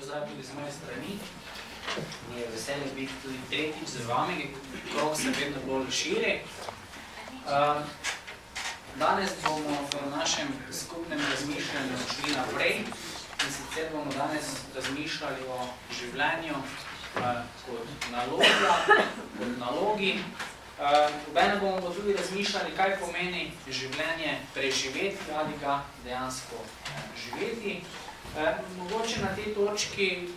pozdrav tudi z moje strani. Mi je veselje biti tudi tretjič z vami, krog se vedno bolj širi. Danes bomo v našem skupnem razmišljanju šli naprej in sicer bomo danes razmišljali o življenju kot nalogi. Obenem bomo tudi razmišljali, kaj pomeni življenje preživeti ali ga dejansko živeti. Mogoče na tej točki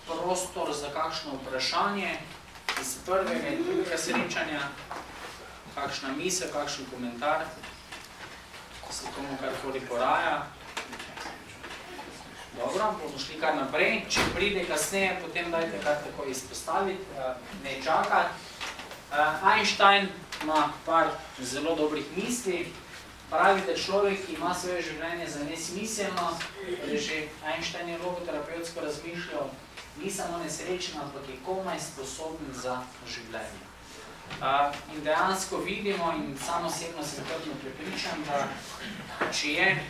prostor za kakšno vprašanje iz prvega in drugega srečanja, kakšna misel, kakšen komentar, ko se komu karkoli poraja. Dobro, bomo šli kar naprej. Če pride kasneje, potem dajte kar tako izpostaviti, ne čakati. Einstein ima par zelo dobrih misli. Pravi, da človek, ki ima svoje življenje za nesmiselno, že Einstein je logoterapevtsko razmišljal, ni samo nesrečen, ampak je komaj sposoben za življenje. In dejansko vidimo in samo osebno se trdno prepričam, da če je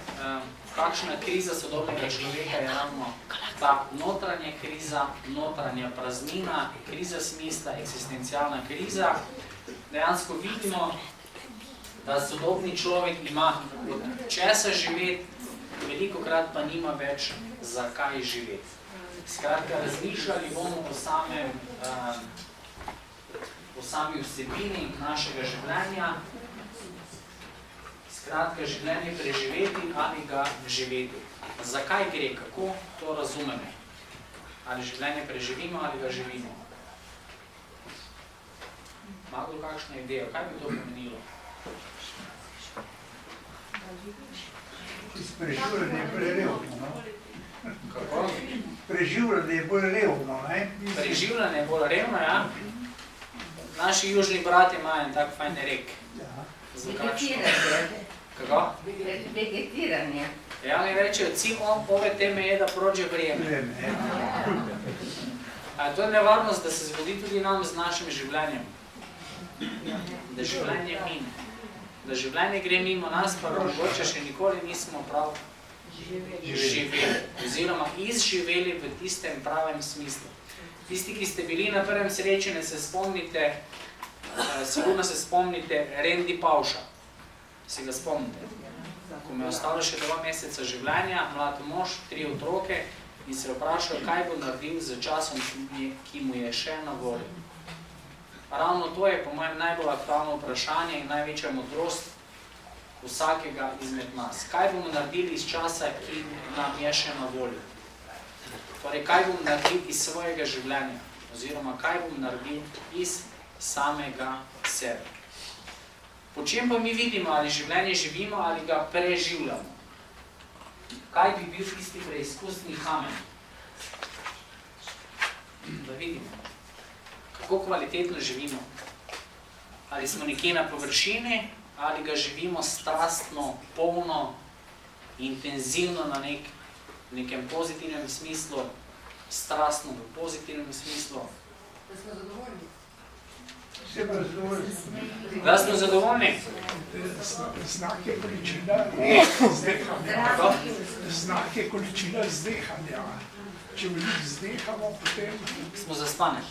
kakšna kriza sodobnega človeka, je ravno ta notranja kriza, notranja praznina, kriza smisla, eksistencialna kriza. Dejansko vidimo, da sodobni človek ima od česa živeti, velikokrat pa nima več zakaj živeti. Skratka, razmišljali bomo o sami vsebini našega življenja. Skratka, življenje preživeti ali ga živeti. Zakaj gre? Kako to razumemo? Ali življenje preživimo ali ga živimo? Ima kdo kakšno idejo? Kaj bi to pomenilo? Preživljanje je bolj revno, no? Kako? Preživljanje je bolj revno, ne? Preživljanje je bolj revno, ja? Naši južni brati imajo en tak fajn rek. Vegetiranje. Kako? Vegetiranje. Ja, mi rečejo, cilj ove teme je, da prođe vrijeme. To je nevarnost, da se zgodi tudi nam z našim življenjem. Da življenje mine. Da življenje gre mimo nas, pa mogoče še nikoli nismo prav živeli. Oziroma izživeli v tistem pravem smislu. Tisti, ki ste bili na prvem srečanju, se spomnite, sigurno se spomnite Randy Pauša. Si ga spomnite? Ko me je ostalo še 2 meseca življenja, mlad mož, 3 otroke in se je vprašal, kaj bo naredil z časom, ki mu je še na voljo. Ravno to je po mojem najbolj aktualno vprašanje in največja modrost vsakega izmed nas. Kaj bomo naredili iz časa, ki nam je še na voljo? Torej, kaj bom naredil iz svojega življenja? Oziroma, kaj bom naredil iz samega sebe? Po čem pa mi vidimo, ali življenje živimo ali ga preživljamo? Kaj bi bil tisti preizkusni kamen? Da vidimo. Kako kvalitetno živimo? Ali smo nekje na površini, ali ga živimo strastno, polno, intenzivno na nekem pozitivnem smislu, strastno v pozitivnem smislu. Da smo zadovoljni. Vse pa zadovoljni. Da smo zadovoljni? Znak je količina zdehanja. Znak je količina zdehanja. Če veliko zdehamo, potem... Smo zaspani.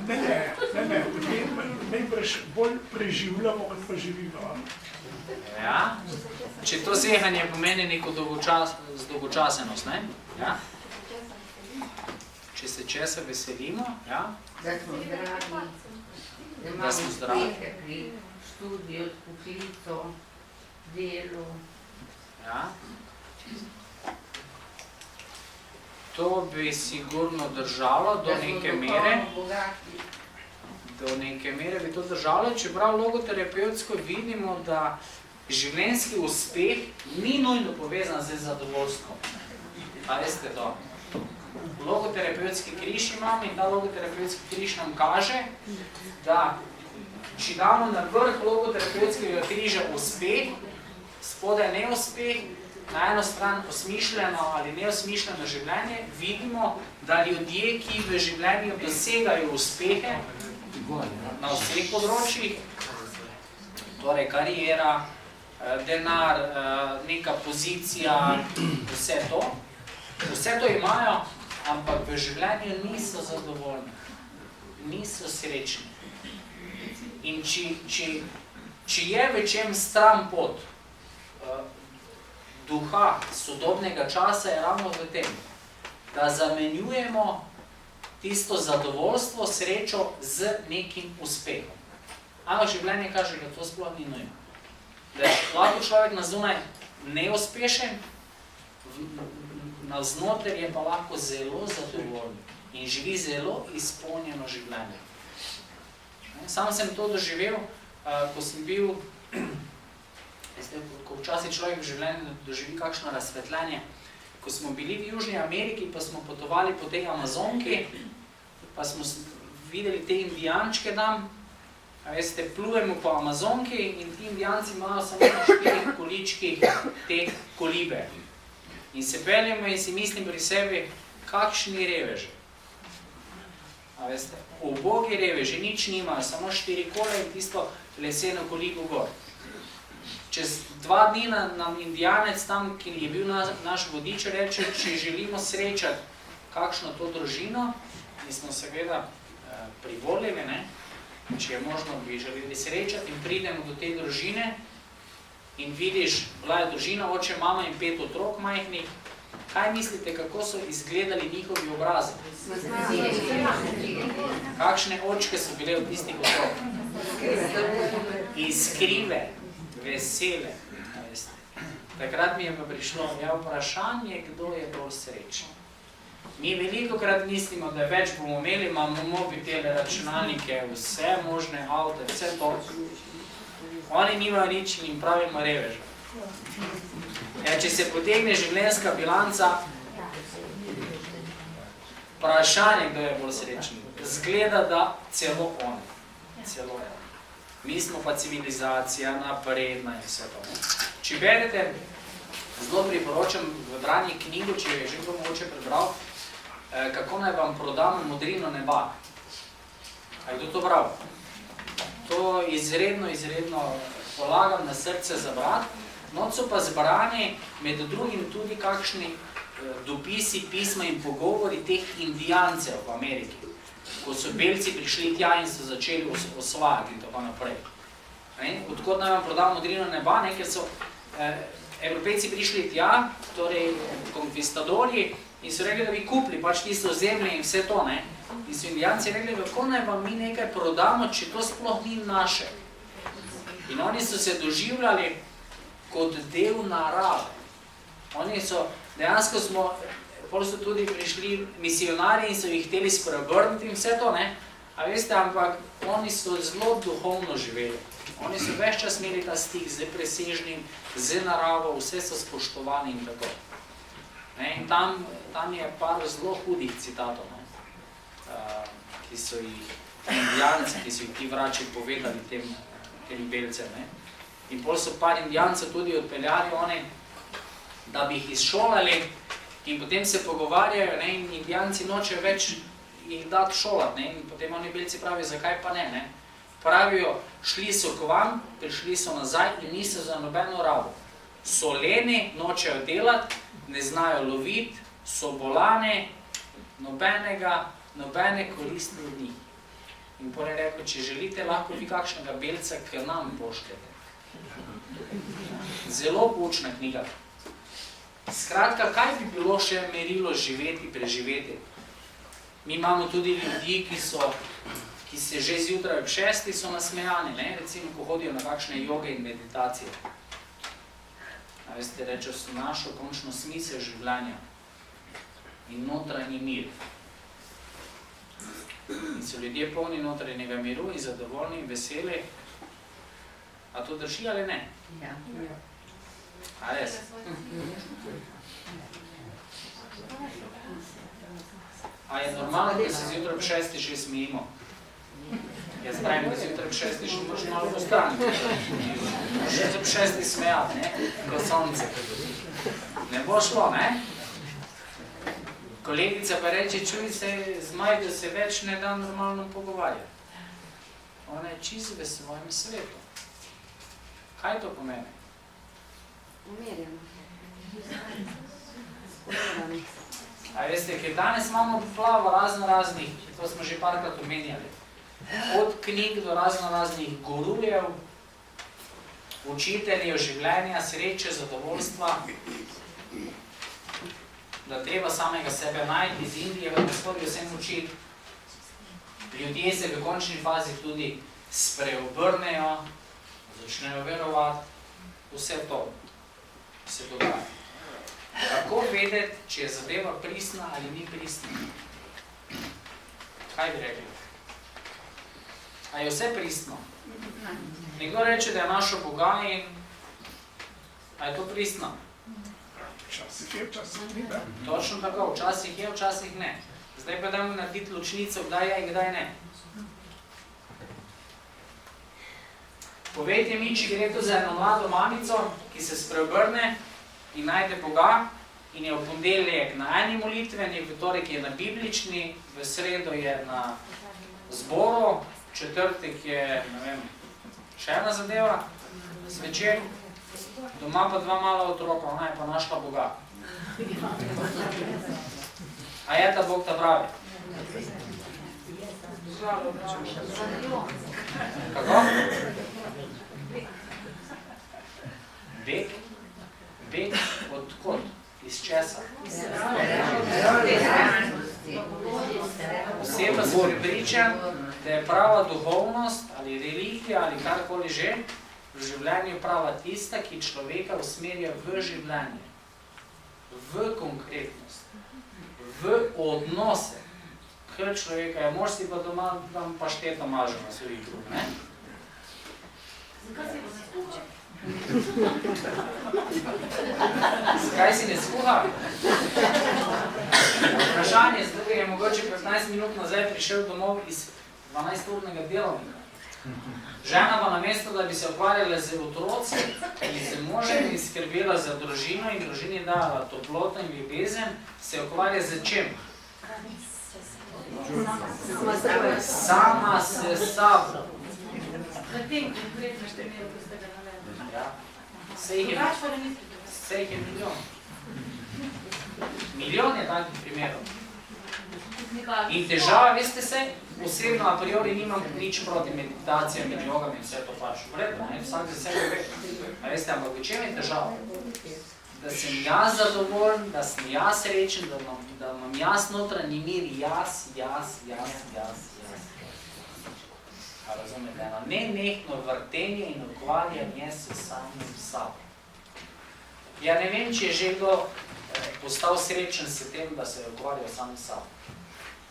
Ne, potem najbrž bolj preživljamo, kot pa živimo. Ja. Če to zehanje pomeni neko dolgočasenost, ne? Ja. Če se česa veselimo, ja. Da smo zdravi. Da smo zdravi. Pri študiju, poklicu, delu. Ja. To bi sigurno držalo do neke mere. Do neke mere bi to držalo, čeprav logoterapevtsko vidimo, da življenjski uspeh ni nujno povezan z zadovoljstvom. A veste to? Logoterapevtski križ imamo in ta logoterapevtski križ nam kaže, da če damo na vrh logoterapevtskega križa uspeh, spodaj neuspeh, na eno stran osmišljeno ali neosmišljeno življenje, vidimo, da ljudje, ki v življenju dosegajo uspehe na vseh področjih, torej karijera, denar, neka pozicija, vse to imajo, ampak v življenju niso zadovoljni, niso srečni. In če je v čem stran pot duha sodobnega časa, je ravno v tem, da zamenjujemo tisto zadovoljstvo, srečo z nekim uspehom. Ampak življenje kaže, da to sploh ni nujno. Da je lahko človek na zunaj neuspešen, navznoter je pa lahko zelo zadovoljen in živi zelo izpolnjeno življenje. Sam sem to doživel, ko sem bil, ko včasih človek v življenju doživi kakšno razsvetljenje. Ko smo bili v Južni Ameriki, pa smo potovali po tej Amazonki, pa smo videli te indijančke tam, veste, plujemo po Amazonki in ti indijanci imajo samo na 4 količkih te kolibe. In se peljemo in si mislim pri sebi, kakšni reveži. A veste, ubogi reveži, nič nimajo, samo 4 kole in tisto leseno kolibo gor. Čez 2 dni nam indijanec tam, ki je bil naš vodič, reče, če želimo srečati kakšno to družino, in smo seveda privolili, ne? Če je možno, bi želeli srečati in pridemo do te družine in vidiš, bila je družina, oče, mama in 5 otrok majhnih. Kaj mislite, kako so izgledali njihovi obrazi? Kakšne očke so bile v tistih otrok? Iskrive, vesele. Takrat mi je pa prišlo vprašanje, kdo je bolj srečen. Mi velikokrat mislimo, da več bomo imeli, imamo mobitele, računalnike, vse možne avte, vse to. Oni nimajo nič in jim pravimo reveža. Če se potegne življenjska bilanca, vprašanje, kdo je bolj srečen, zgleda, da celo oni. Mi smo pa civilizacija, napredna in vse to. Če berete, zelo priporočam v branje knjigo, če je že kdo mogoče prebral, Kako naj vam prodamo modrino neba. A je kdo to bral? To izredno polagam na srce za brat. Not so pa zbrani med drugim tudi kakšni dopisi, pisma in pogovori teh indijancev v Ameriki, ko so belci prišli tja in so začeli osvajati in tako naprej. Odkot naj vam prodamo modrino neba, ker so Evropejci prišli tja, torej konkvistadorji, in so rekli, da bi kupili pač tisto zemlje in vse to, ne? In so indijanci rekli, kako naj vam mi nekaj prodamo, če to sploh ni naše. In oni so se doživljali kot del narave. Oni so, dejansko so tudi prišli misionarji in so jih hteli spreobrniti in vse to, ne? A veste, ampak oni so zelo duhovno živeli. Oni so ves čas imeli ta stik z presežnim, z naravo, vse so spoštovani in tako. In tam je par zelo hudih citatov, ki so jih indijanci, ki so jih ti vrači povedali tem belcem. In pol so par indijancev tudi odpeljali oni, da bi jih izšolali in potem se pogovarjajo in indijanci nočejo več jih dati šolati. In potem oni belci pravijo, zakaj pa ne. Pravijo, šli so k vam, prišli so nazaj in niso za nobeno rabo. So leni, nočejo delati, ne znajo loviti, so bolane, nobene koristi od njih. In potem je rekel, če želite, lahko vi kakšnega belca k nam pošljete. Zelo poučna knjiga. Skratka, kaj bi bilo še merilo živeti, preživeti? Mi imamo tudi ljudi, ki se že zjutraj ob 6 so nasmejani, recimo, ko hodijo na kakšne joge in meditacije. A veste, rečejo, so našel končno smisel življenja in notranji mir. In so ljudje polni notranjega miru in zadovoljni in veseli. A to drži ali ne? Ja. A res? A je normalno, da se zjutraj ob 6 že smijimo? Jaz pravim, da zjutraj ob 6 še moraš malo postraniti. Še ob 6 smejati, ko sonce. Ne bo šlo, ne? Kolegica pa reče, čuj se, z Majdo se več ne da normalno pogovarjati. Ona je čisto v svojem svetu. Kaj to pomeni? Umirjeno. A veste, ker danes imamo poplavo raznih, to smo že parkrat omenjali, od knjig do raznih gurujev, učiteljev življenja, sreče, zadovoljstva, da treba samega sebe najti iz Indije, v Gospodi vsem učiti. Ljudje se v končni fazi tudi spreobrnejo, začnejo verovati, vse to se dogaja. Kako vedeti, če je zadeva pristna ali ni pristna? Kaj bi rekli? A je vse pristno? Nekdo reče, da je našo Boga in a je to pristno? Včasih je, včasih ni, da. Točno tako, včasih je, včasih ne. Zdaj pa dajmo narediti ločnico, kdaj je in kdaj ne. Povejte mi, če gre to za eno mlado mamico, ki se spreobrne in najde Boga in je v ponedeljek na eni molitveni, v torek je na biblični, v sredo je na zboru, četrtek je, ne vem, še ena zadeva, zvečer, doma pa dva mala otroka, ona je pa našla Boga. A je ta Bog ta pravi? Kako? Beg? Beg odkot? Iz česa? Osebno sem prepričan, da je prava duhovnost ali religija ali karkoli že v življenju prava tista, ki človeka usmerja v življenje, v konkretnost, v odnose. K človeka je, mož si pa doma tam pašteto mažo na svojih drug, ne? Zakaj si bo ne skuha? Zakaj si ne skuha? Vprašanje, zato je mogoče 15 minut nazaj prišel domov iz 12-urnega delovnika. Žena pa namesto, da bi se ukvarjala z otroci in z možem in skrbela za družino in družini dala toploto in ljubezen, se ukvarja z čem? Sama se sabo. Na tem konkretno primeru, ko ste ga navedli. Ja. Vse jih je milijon. Milijon je takih primerov. In težava, veste se, osebno a priori nimam nič proti meditacijam in jogam in vse to pač. Vredno, ne? Vsak za sebe ve. A veste, ampak v čem je težava? Da sem jaz zadovoljen, da sem jaz srečen, da imam jaz notranji mir, jaz. A razumete, eno nenehno vrtenje in ukvarjanje s samim sabo. Ja ne vem, če je že kdo postal srečen s tem, da se je ukvarjal samim sabo.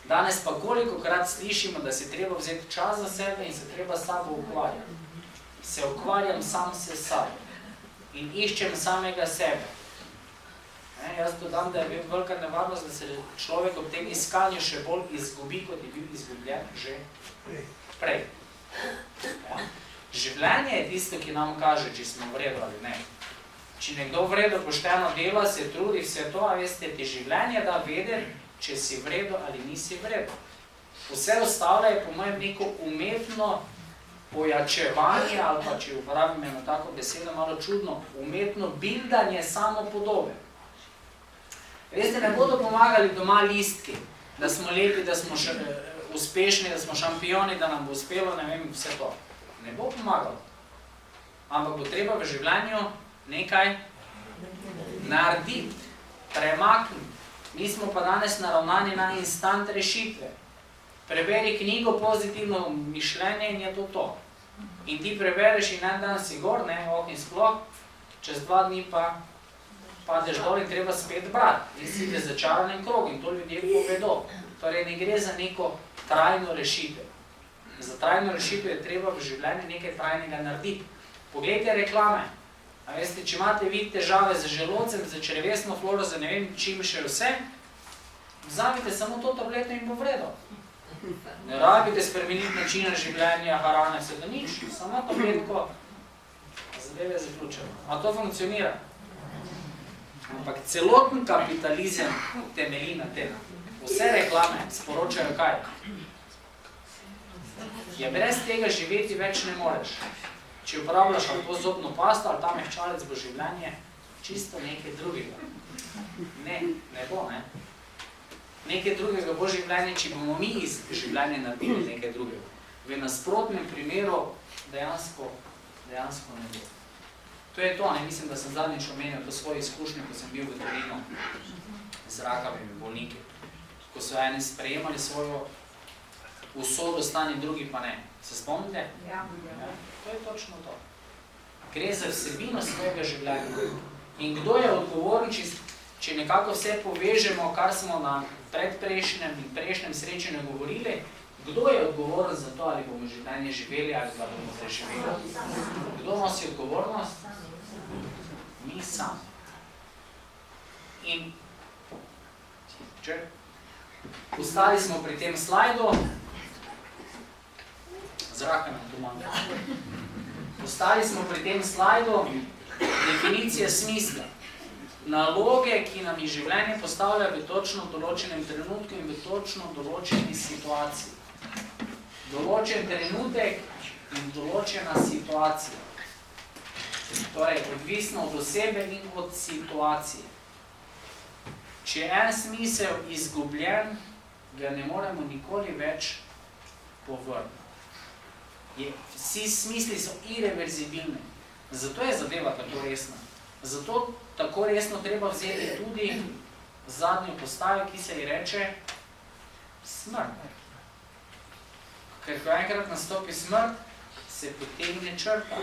Danes pa kolikokrat slišimo, da si treba vzeti čas za sebe in se treba s sabo ukvarjati. Se ukvarjam sam s sabo in iščem samega sebe. Jaz dodam, da je velika nevarnost, da se človek ob tem iskanju še bolj izgubi, kot je bil izgubljen že prej. Ja. Življenje je tisto, ki nam kaže, če smo v redu ali ne. Če nekdo v redu pošteno dela, se trudi vse to, a veste, ti življenje da vedeti, če si v redu ali nisi v redu. Vse ostalo je po mojem neko umetno pojačevanje, ali pa če uporabim eno tako besedo, malo čudno, umetno bildanje samopodobe. Veste, ne bodo pomagali doma listki, da smo lepi, da smo uspešni, da smo šampioni, da nam bo uspelo, ne vem, vse to. Ne bo pomagalo. Ampak bo treba v življenju nekaj narediti, premakniti. Mi smo pa danes naravnani na instant rešitve. Preberi knjigo Pozitivno mišljenje in je to to. In ti prebereš in en dan si gor, ne, in sploh, čez 2 dni pa padeš dol in treba spet brati. In si v začaranem krogu in to ljudje povedo. Torej ne gre za neko trajno rešitev. Za trajno rešitev je treba v življenju nekaj trajnega narediti. Poglejte reklame. A veste, če imate vi težave z želodcem, z črevesno floro, z ne vem čim še vse, vzamite samo to tableto in bo v redu. Ne rabite spremeniti načina življenja, hrane, vse to nič, samo tabletko, zadeve je zaključeno. A to funkcionira? Ampak celoten kapitalizem temelji na tem. Vse reklame sporočajo kaj? Ja, brez tega živeti več ne moreš. Če uporabljaš ali to zobno pasto, ali ta mehčalec bo življenje čisto nekaj drugega. Ne bo, ne. nekaj drugega bo življenje, če bomo mi iz življenja naredili nekaj drugega. V nasprotnem primeru dejansko ne bo. To je to, ne? Mislim, da sem zadnjič omenil to svoje izkušnje, ko sem bil v Torinu z rakavimi bolniki, ko so eni sprejemali svojo usodo stanje, drugi pa ne. Se spomnite? Ja. To je točno to. Gre za vsebino svojega življenja. In kdo je odgovoren, če nekako vse povežemo, kar smo na predprejšnjem in prejšnjem srečanju govorili, kdo je odgovoren za to, ali bomo življenje živeli ali pa bomo preživeli? Kdo nosi odgovornost? Mi sami. In ostali smo pri tem slajdu. Zraka nam tu manjka. Ostali smo pri tem slajdu. Definicija smisla. Naloge, ki nam je življenje postavlja v točno določenem trenutku in v točno določeni situaciji. Določen trenutek in določena situacija. Torej, odvisno od osebe in od situacije. Če je en smisel izgubljen, ga ne moremo nikoli več povrniti. Vsi smisli so irreverzibilni. Zato je zadeva tako resna. Zato tako resno treba vzeti tudi zadnjo postajo, ki se ji reče smrt. Ker ko enkrat nastopi smrt, se potegne črta.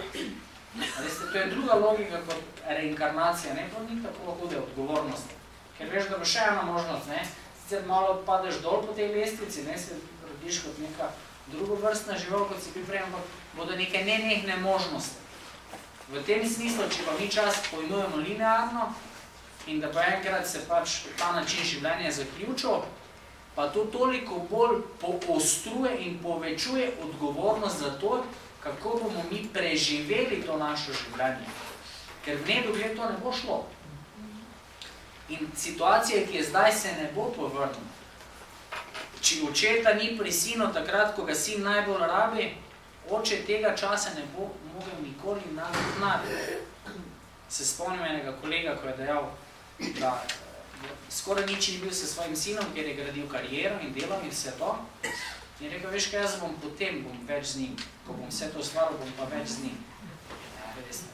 Veste, to je druga logika kot reinkarnacija, ne pa ni tako hude odgovornosti. Ker veš, da bo še ena možnost, ne? Sicer malo padeš dol po tej lestvici, ne, se rodiš kot neka drugovrstna žival, kot si bil prej, ampak bodo neke nenehne možnosti. V tem smislu, če pa mi čas pojmujemo linearno in da pa enkrat se pač ta način življenja zaključil, pa to toliko bolj poostruje in povečuje odgovornost za to, kako bomo mi preživeli to našo življenje. Ker v nedogled to ne bo šlo. In situacija, ki je zdaj, se ne bo povrnila. Če očeta ni pri sinu takrat, ko ga sin najbolj rabi, oče tega časa ne bo mogel nikoli nadoknaditi. Se spomnim enega kolega, ko je dejal, da skoraj nič ni bil s svojim sinom, ker je gradil kariero in delal in vse to. In rekel, veš kaj, jaz potem bom več z njim. Ko bom vse to ustvaril, bom pa več z njim. Ja, veste.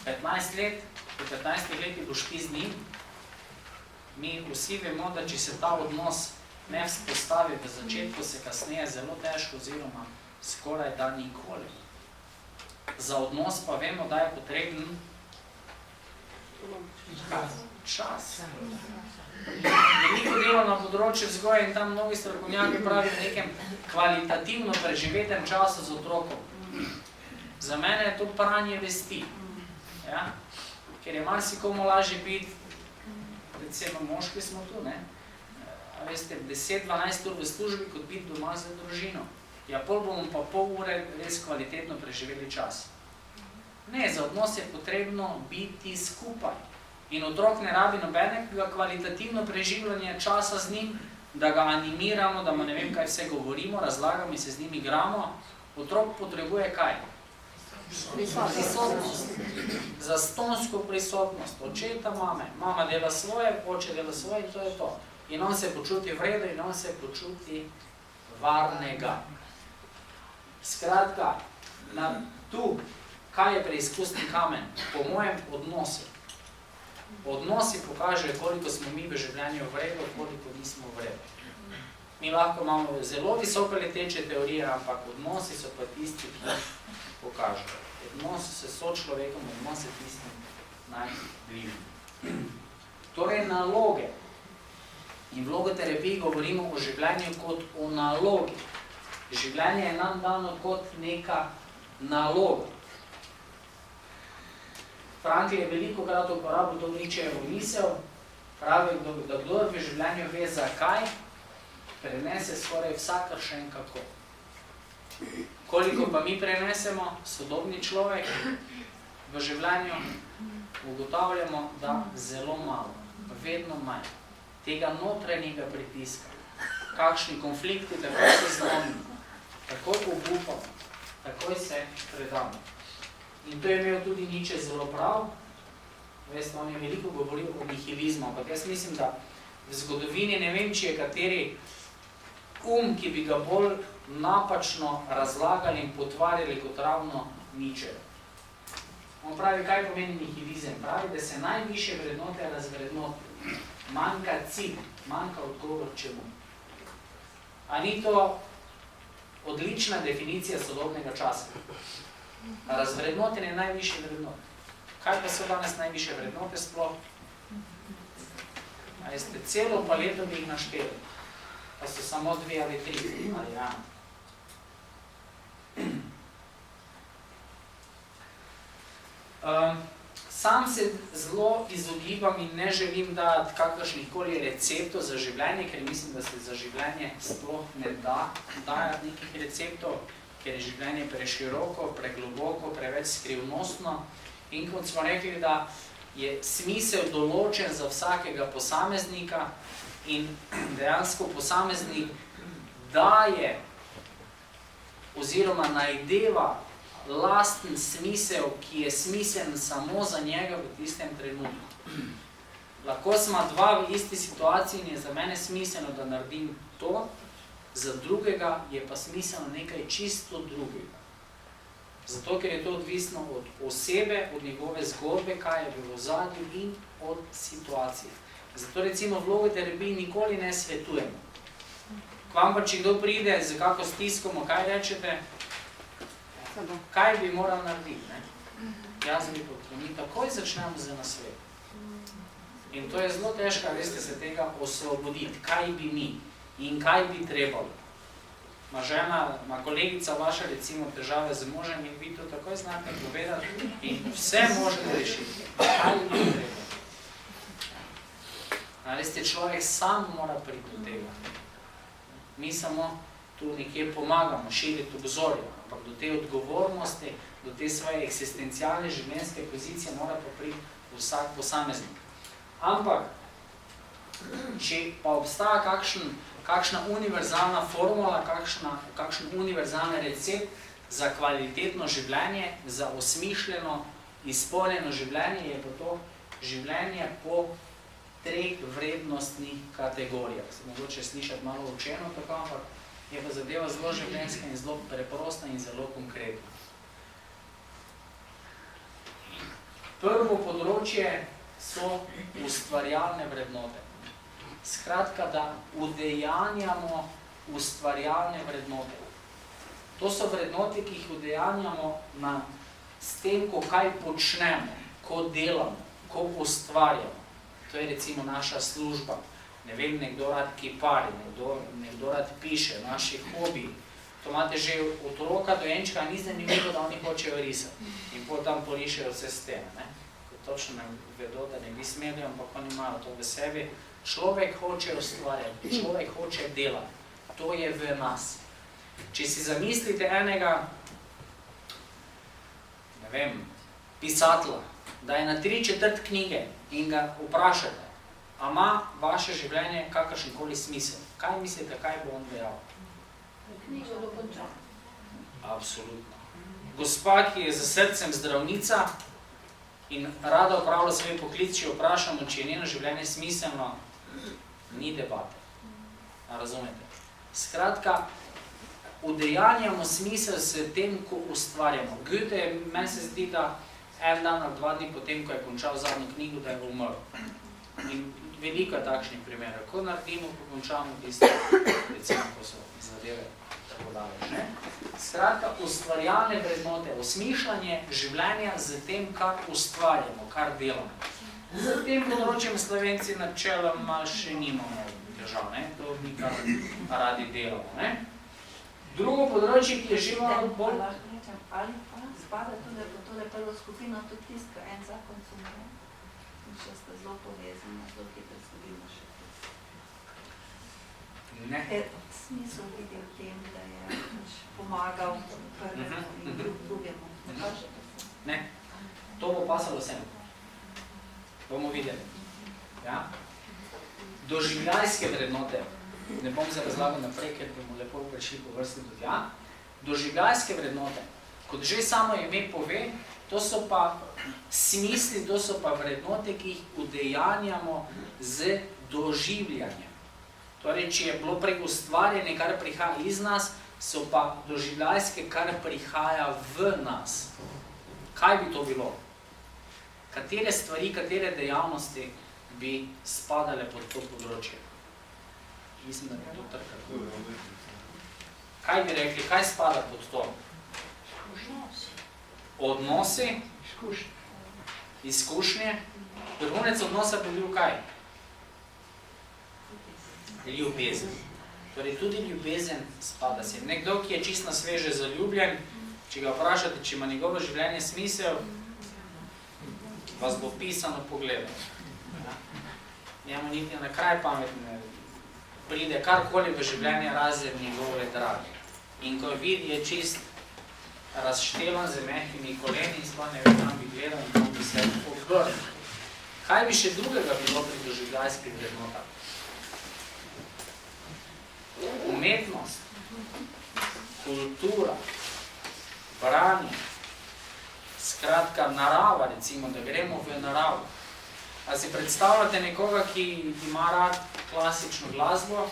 15 let, po 15 letih boš ti z njim. Mi vsi vemo, da če se ta odnos ne vzpostavi v začetku, se kasneje zelo težko oziroma skoraj da nikoli. Za odnos pa vemo, da je potreben čas. Veliko delo na področju vzgoje in tam mnogi strokovnjaki pravijo v nekem kvalitativno preživetem času z otrokom. Za mene je to pranje vesti. Ja? Ker je marsikomu lažje biti, recimo moški smo tu, ne? A veste, 10-12 ur v službi, kot biti doma za družino. Ja, pol bomo pa pol ure res kvalitetno preživeli čas. Ne, za odnos je potrebno biti skupaj. In otrok ne rabi nobenega kvalitativno preživljanje časa z njim, da ga animiramo, da mu ne vem, kaj vse govorimo, razlagamo in se z njim igramo. Otrok potrebuje kaj? Prisotnost. Zastonsko prisotnost. Očeta, mame. Mama dela svoje, oče dela svoje in to je to. In on se počuti vredo in on se počuti varnega. Skratka, tu, kaj je preizkusni kamen? Po mojem odnosu. Odnosi pokažejo, koliko smo mi v življenju vredo, koliko nismo vredo. Mi lahko imamo zelo visoko leteče teorije, ampak odnosi so pa tisti, ki pokažejo. Odnosi se sočlovekom, odnosi tistim najbližjim. Torej naloge. In v logoterapiji govorimo o življenju kot o nalogi. Življenje je nam dano kot neka naloga. Frankl je veliko krat uporabil to Nietzschejevo misel, pravi, da kdo v življenju ve zakaj, prenese skoraj vsakršen kako. Koliko pa mi prenesemo, sodobni človek, v življenju, ugotavljamo, da zelo malo, vedno manj, tega notranjega pritiska. Kakšni konflikti, takoj se zlomimo, takoj obupamo, takoj se predamo. In to je imel tudi Nietzsche zelo prav. Veste, on je veliko govoril o nihilizmu, ampak jaz mislim, da v zgodovini ne vem, če je kateri ki bi ga bolj napačno razlagali in potvarjali kot ravno Nietzsche. On pravi, kaj pomeni nihilizem? Pravi, da se najvišje vrednote razvrednoti. Manjka cilj, manjka odgovor čemu. A ni to odlična definicija sodobnega časa? Razvrednotenje najvišje vrednote. Kaj pa so danes najvišje vrednote sploh? Ali ste celo paleto bi jih našteli? Pa so samo 2 ali 3, ali ja. Sam se zelo izogibam in ne želim dati kakršnihkoli receptov za življenje, ker mislim, da se za življenje sploh ne da dajati nekih receptov, ker je življenje preširoko, pregloboko, preveč skrivnostno. In kot smo rekli, da je smisel določen za vsakega posameznika in dejansko posameznik daje oziroma najdeva lasten smisel, ki je smiseln samo za njega v tistem trenutku. Lahko smo 2 v isti situaciji in je za mene smiselno, da naredim to, za drugega je pa smiselno nekaj čisto drugega. Zato, ker je to odvisno od osebe, od njegove zgodbe, kaj je bilo v ozadju in od situacije. Zato recimo v logoterapiji nikoli ne svetujemo. K vam pa, če kdo pride z kako stiskamo, kaj rečete? Kaj bi moral narediti? Ne? Jaz bi potrebni. Takoj začnemo z nasvet. In to je zelo težko, veste, se tega osvoboditi. Kaj bi mi in kaj bi trebalo? Ma žena, ma kolegica vaša recimo težave z možem in vi to takoj znate povedati in vse možete rešiti. Kaj bi trebalo? Veste, človek sam mora priti do tega. Mi samo tu nekje pomagamo, širiti obzorje, ampak do te odgovornosti, do te svoje eksistencialne življenjske pozicije mora pa priti vsak posameznik. Ampak, če pa obstaja kakšna univerzalna formula, kakšen univerzalni recept za kvalitetno življenje, za osmišljeno, izpolnjeno življenje, je pa to življenje po 3 vrednostnih kategorijah. Se mogoče slišati malo učeno, tako, ampak je pa zadeva zelo življenjska in zelo preprosta in zelo konkretna. Prvo področje so ustvarjalne vrednote. Skratka, da udejanjamo ustvarjalne vrednote. To so vrednote, ki jih udejanjamo s tem, ko kaj počnemo, ko delamo, ko ustvarjamo. To je recimo naša služba. Ne vem, nekdo rad kipari, nekdo rad piše, naši hobiji. To imate že od otroka do enčka, ni zanimivo, da oni hočejo risati. In potem tam porišejo vse stene. Ne? Točno ne vedo, da ne bi smeli, ampak oni imajo to v sebi. Človek hoče ustvarjati, človek hoče delati. To je v nas. Če si zamislite enega, ne vem, pisatelja, da je na 3/4 knjige in ga vprašate, a ima vaše življenje kakršenkoli smisel? Kaj mislite, kaj bo on dejal? Knjigo dokončam. Absolutno. Gospa, ki je za srcem zdravnica in rada opravlja svoj poklic, če vprašamo, če je njeno življenje smiselno, ni debate. Razumete? Skratka, udejanjamo smisel s tem, ko ustvarjamo. Goethe, meni se zdi, da en dan ali 2 dni potem, ko je končal zadnjo knjigo, da je umrl. In veliko je takšnih primerov. Ko naredimo, ko končamo tisto, recimo, ko so zadeve tako daleč. Skratka, ustvarjalne vrednote, osmišljanje življenja z tem, kar ustvarjamo, kar delamo. Z tem področjem Slovenci načeloma še nimamo težav, to mi kar radi delamo. Ne? Drugo področje, ki je že malo bolj... Ali pa spada tudi po tole prvo skupino tudi tist, ko en zakon sumre in še sta zelo povezana, zelo hitro zgodila še tist. Ne. Smisel vidi v tem, da je pomagal prvemu in drugemu. Ne, to bo pasalo vsem. Bomo videli. Ja? Doživljajske vrednote. Ne bom se razlagal naprej, ker bomo lepo prišli po vrsti do tja. Doživljajske vrednote. Kot že samo ime pove, to so pa smisli, to so pa vrednote, ki jih udejanjamo z doživljanjem. Torej, če je bilo prej ustvarjanje, kar prihaja iz nas, so pa doživljajske, kar prihaja v nas. Kaj bi to bilo? Katere stvari, katere dejavnosti bi spadale pod to področje? Mislim, da bi to trkalo. Kaj bi rekli, kaj spada pod to? Odnosi, izkušnje. Vrhunec odnosa bi bil kaj? Ljubezen. Torej, tudi ljubezen spada sem. Nekdo, ki je čisto sveže zaljubljen, če ga vprašate, če ima njegovo življenje smisel, vas bo pisano pogledal. Njemu niti na kraj pametne pride karkoli v življenje razen njegove drage. In ko vidi, je čist razštelan z mehkimi koleni in sploh ne vem, kam bi gledal in kam bi se obrnil. Kaj bi še drugega bilo pri doživljajskih vrednotah? Umetnost, kultura, branje, skratka narava, recimo, da gremo v naravo. A si predstavljate nekoga, ki ima rad klasično glasbo,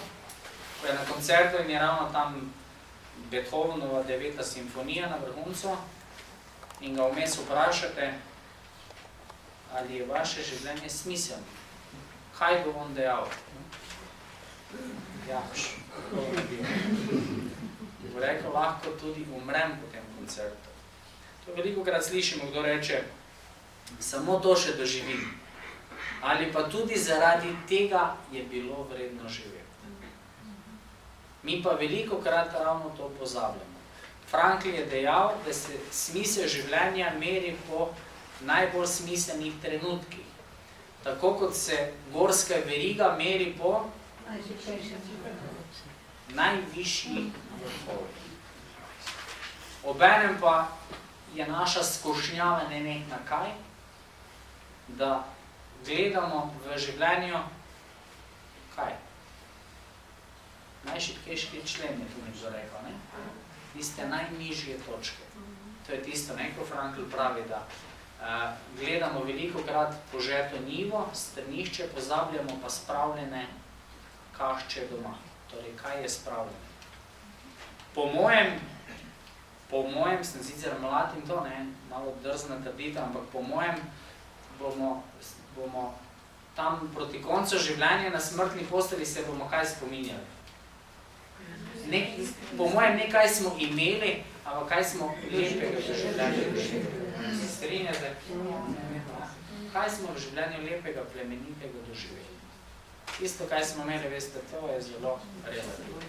ko je na koncertu in je ravno tam Beethovenova 9. simfonija na vrhuncu in ga vmes vprašate, ali je vaše življenje smiselno. Kaj bo on dejal? Ja, bo rekel, lahko tudi umrem po tem koncertu. To velikokrat slišimo, kdo reče, samo to še doživim. Ali pa tudi zaradi tega je bilo vredno živeti. Mi pa velikokrat ravno to pozabljamo. Frankl je dejal, da se smisel življenja meri po najbolj smiselnih trenutkih. Tako kot se gorska veriga meri po najvišjih vrhovih. Obenem pa je naša skušnjava nenehna kaj? Da gledamo v življenju kaj? Najšibkejši člen je tu nekdo rekel, ne? Tiste najnižje točke. To je tisto, ko Frankl pravi, da gledamo velikokrat požeto njivo, strnišče, pozabljamo pa spravljene kašče doma. Torej, kaj je spravljeno? Po mojem, sem sicer mlad in to, ne, malo drzna trditev, ampak po mojem bomo tam proti koncu življenja na smrtni posteli se bomo kaj spominjali. Po mojem nekaj smo imeli, ampak kaj smo lepega v življenju. Strinjate? Kaj smo v življenju lepega, plemenitega doživeli? Isto, kaj smo imeli, veste, to je zelo relativno.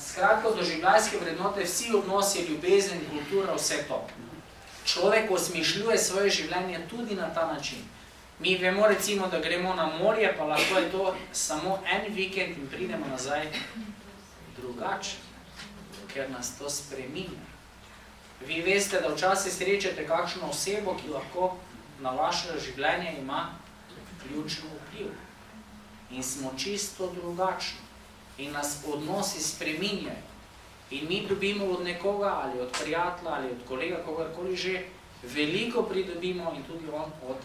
Skratka, doživljajske vrednote, vsi odnosi, ljubezen, kultura, vse to. Človek osmišljuje svoje življenje tudi na ta način. Mi vemo recimo, da gremo na morje, pa lahko je to samo en vikend in pridemo nazaj drugače, ker nas to spreminja. Vi veste, da včasih srečate kakšno osebo, ki lahko na vaše življenje ima ključen vpliv. In smo čisto drugačni. In nas odnosi spreminjajo. In mi dobimo od nekoga, ali od prijatelja, ali od kolega, kogarkoli že, veliko pridobimo in tudi on od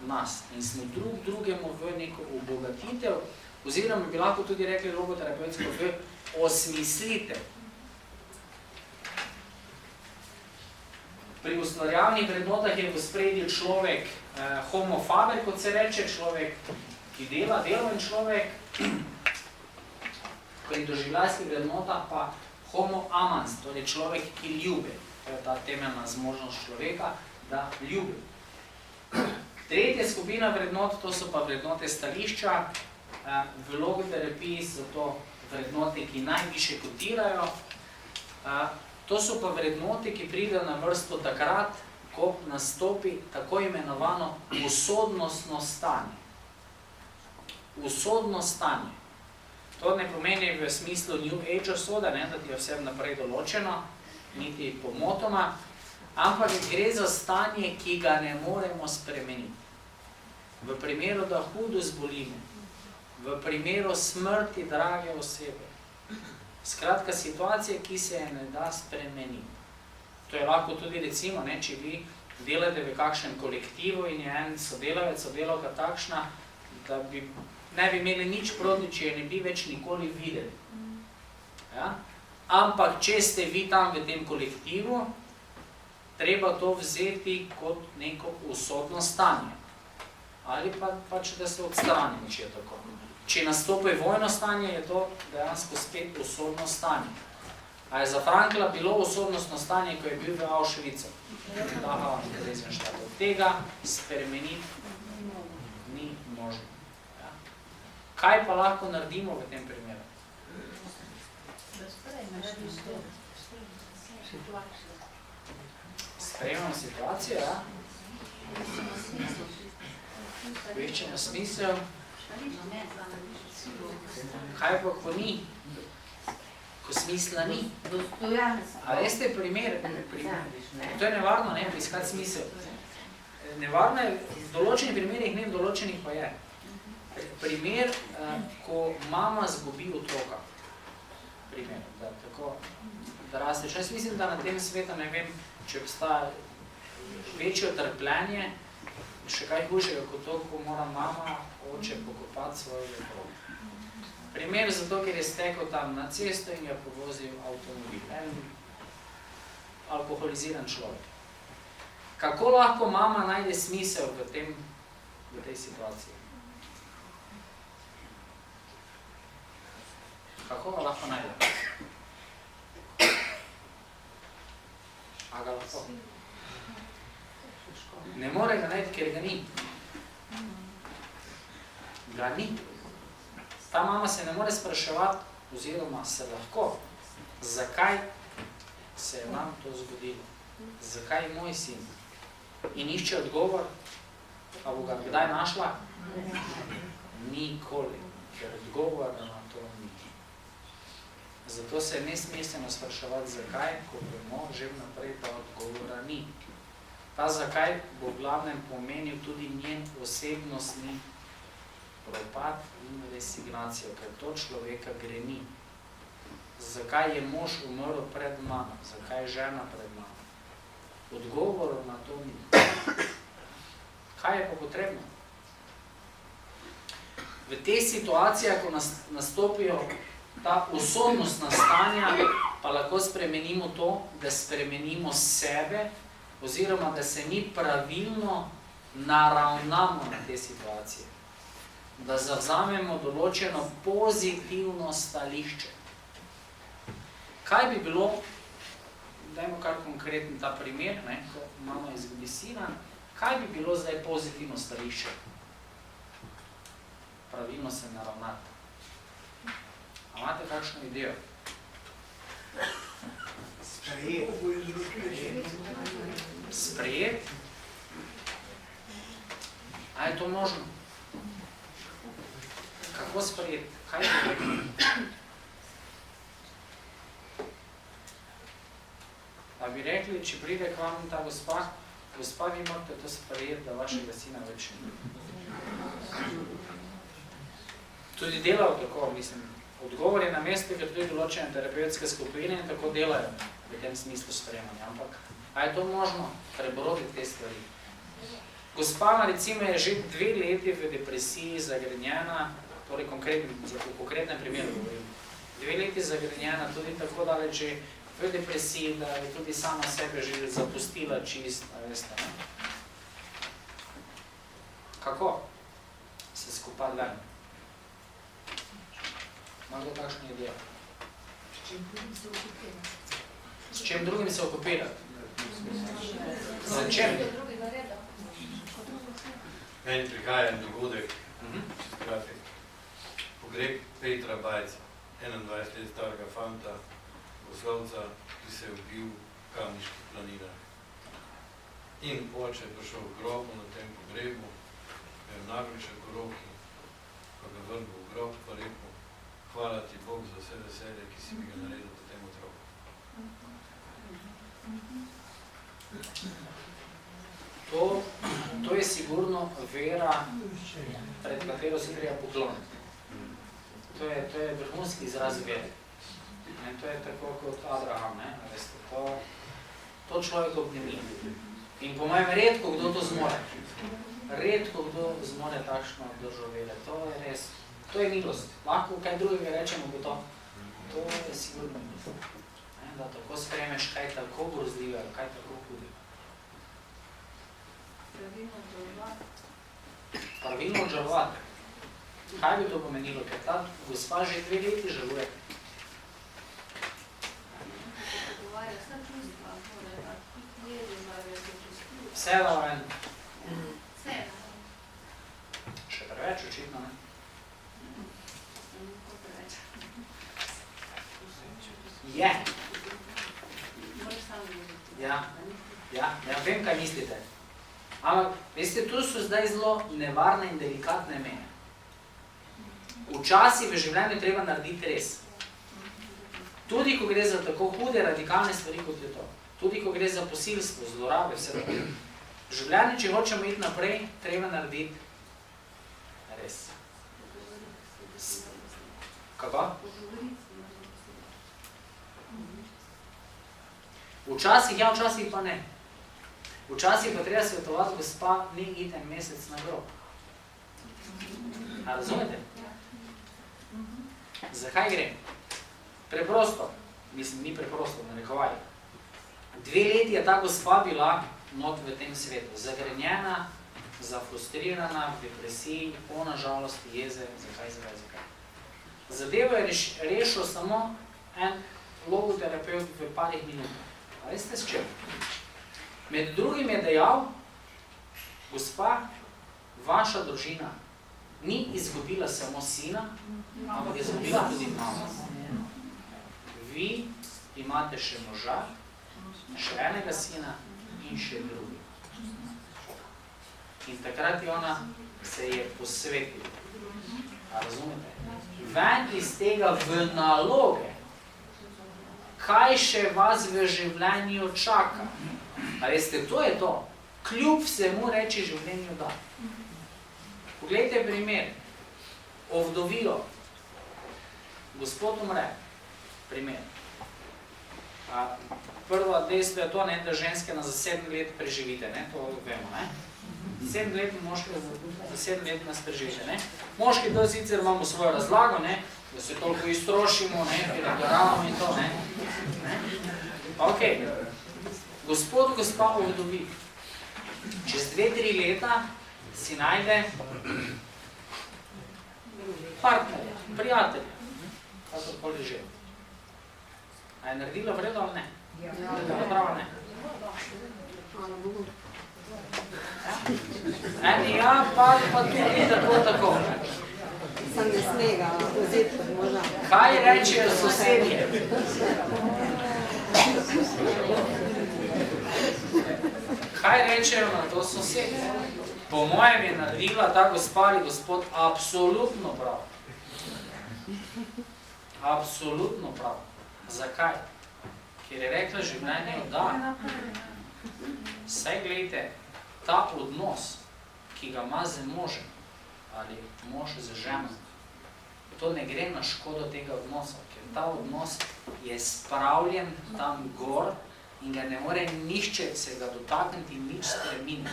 nas. In smo drug drugemu v neko obogatitev, oziroma bi lahko tudi rekli logoterapeutsko v osmislitev. Pri ustvarjalnih vrednotah je v ospredju človek homo faber, kot se reče, človek, ki dela, deloven človek. Pri doživljajskih vrednotah pa homo amans, torej človek, ki ljubi. To je ta temeljna zmožnost človeka, da ljubi. Tretja skupina vrednot, to so pa vrednote stališča. V logoterapiji so to vrednote, ki najviše kotirajo. To so pa vrednote, ki pridejo na vrsto takrat, ko nastopi tako imenovano usodnostno stanje. Usodno stanje. To ne pomeni v smislu New Age usoda, da ti je vse naprej določeno, niti pomotoma, ampak gre za stanje, ki ga ne moremo spremeniti. V primeru, da hudo zbolimo, v primeru smrti drage osebe. Skratka, situacija, ki se je ne da spremeniti. To je lahko tudi recimo, če vi delate v kakšnem kolektivu in je en sodelavec, sodelavka takšna, da ne bi imeli nič proti, če je ne bi več nikoli videli. Ja? Ampak, če ste vi tam v tem kolektivu, treba to vzeti kot neko usodno stanje. Ali pa pač, da se odstrani, če je tako. Če nastopi vojno stanje, je to dejansko spet usodno stanje. A je za Frankla bilo usodnostno stanje, ko je bil v Auschwitzu? Tega spremeniti ni možno. Ja. Kaj pa lahko naredimo v tem primeru? Sprejemamo situacijo, ja? Večemo smisel. Kaj pa, ko ni? Ko smisla ni? A veste primer? To je nevarno, ne? Iskati smisel. Nevarno je, v določenih primerih ne, v določenih pa je. Primer, ko mama zgubi otroka. Primer, da tako, da rasteš. Jaz mislim, da na tem svetu, ne vem, če obstaja večje trpljenje, še kaj hujšega kot to, ko mora mama, oče pokopati svojega otroka. Primer zato, ker je stekel tam na cesto in je povozil avtomobil. En alkoholiziran človek. Kako lahko mama najde smisel v tej situaciji? Kako ga lahko najde? A ga lahko? Ne more ga najti, ker ga ni. Ga ni. Ta mama se ne more spraševati, oziroma se lahko, zakaj se je nam to zgodilo. Zakaj moj sin? In išče odgovor, a bo ga kdaj našla? Nikoli, ker odgovor na to ni. Zato se je nesmiselno spraševati, zakaj, ko vemo že vnaprej, da odgovora ni. Ta zakaj bo v glavnem pomenil tudi njen osebnostni propad in resignacijo, ker to človeka greni. Zakaj je mož umrl pred mano? Zakaj je žena pred mano? Odgovorov na to ni. Kaj je pa potrebno? V tej situaciji, ko nastopijo ta usodnostna stanja, pa lahko spremenimo to, da spremenimo sebe, oziroma da se mi pravilno naravnamo na te situacije. Da zavzamemo določeno pozitivno stališče. Kaj bi bilo, dajmo kar konkreten ta primer, ne, ko mama izgubi sina, kaj bi bilo zdaj pozitivno stališče? Pravilno se naravnati. A imate kakšno idejo? Sprejet? A je to možno? Kako sprejeti? Kaj je to? A bi rekli, če pride k vam ta gospa, vi morate to sprejeti, da vašega sina več ni. Tudi delajo tako, mislim, odgovor je na mestu, ker tudi določene terapevtske skupine in tako delajo v tem smislu sprejemanja. Ampak, a je to možno prebroditi te stvari? Gospa, recimo, je že 2 leti v depresiji zagrenjena, torej v konkretnem primeru govorim. 2 leti zagrenjena, tudi tako daleč že v depresiji, da je tudi sama sebe že zapustila čist, veste, ne? Kako se skupati ven? Imate kakšno idejo? S čem drugim se okupirati? Za čem? Meni prihaja en dogodek, kratek. Pogreb Petra Bajca, 21 let starega fanta, Boslovca, ki se je ubil v Kamniških planinah. In oče je prišel v grobu na tem pogrebu, imel nagliček v roki, pa ga vrnil v grob, pa rekel, hvala ti Bog za vse veselje, ki si mi ga naredil po tem otroku. To je sigurno vera, pred katero se treba pokloniti. To je vrhunski izraz vere. To je tako kot Abraham, ne? To človek obnemi. In po mojem redko kdo to zmore. Redko kdo zmore takšno držo vere. To je res, to je milost. Lahko kaj drugega rečemo kot to. To je sigurno milost. Da tako spremeš kaj tako grozljivega, kaj tako hudega. Pravilno obžalovati. Pravilno obžalovati. Kaj bi to pomenilo? Ker ta gospa že 2 leti žaluje. Pogovarja vsa čustva, jedi, mora se čustiti. Vse da ven. Vse. Še preveč očitno, ne? Kako preveč. Je. Moraš sam govoriti. Ja, vem, kaj mislite. Ampak, veste, tu so zdaj zelo nevarne in delikatne meje. Včasih v življenju treba narediti res. Tudi, ko gre za tako hude, radikalne stvari, kot je to. Tudi, ko gre za posilstvo, zlorabe, vse to. V življenju, če hočemo iti naprej, treba narediti res. Kako? Včasih ja, včasih pa ne. Včasih pa treba svetovati, gospa, ni iti en mesec na grob. A razumete? Zakaj gre? Preprosto. Mislim, ni preprosto, narekovali. 2 leti je ta gospa bila not v tem svetu. Zagrenjena, zafrustrirana, v depresiji, polna žalosti, jeze. Zakaj? Zadevo je rešil samo en logoterapeut v parih minutah. A veste s čem? Med drugim je dejal, gospa, vaša družina ni izgubila samo sina, ampak je izgubila tudi mamo. Vi imate še moža, še enega sina in še drugi. In takrat je ona se je posvetila. A razumete? Ven iz tega v naloge, kaj še vas v življenju čaka. A veste, to je to. Kljub vsemu reči življenju da. Poglejte primer. Ovdovilo. Gospod umre. Primer. Prvo dejstvo je to, ne, da ženske na za 7 let preživite. Ne? To vemo. Ne? 7 let moški za 7 let nas preživite. Ne? Moški to sicer imamo svojo razlago, ne? Da se toliko iztrošimo, filadoravamo in to. Ne? Ok. Gospod, gospa ovdovi. Čez 2-3 leta si najde partnerja, prijatelja, kakorkoli že. A je naredila vredo ali ne? Naredila pravo ne. Eni ja, pa tudi tako. Sam ne snega vzeti pod moža. Kaj rečejo sosedje? Kaj rečejo na to sosedje? Po mojem je naredila ta gospa ali gospod absolutno prav. Absolutno prav. Zakaj? Ker je rekla življenju da. Saj gledajte, ta odnos, ki ga ima z možem ali mož z ženo, to ne gre na škodo tega odnosa, ker ta odnos je spravljen tam gor in ga ne more nihče se ga dotakniti in nič spremeniti.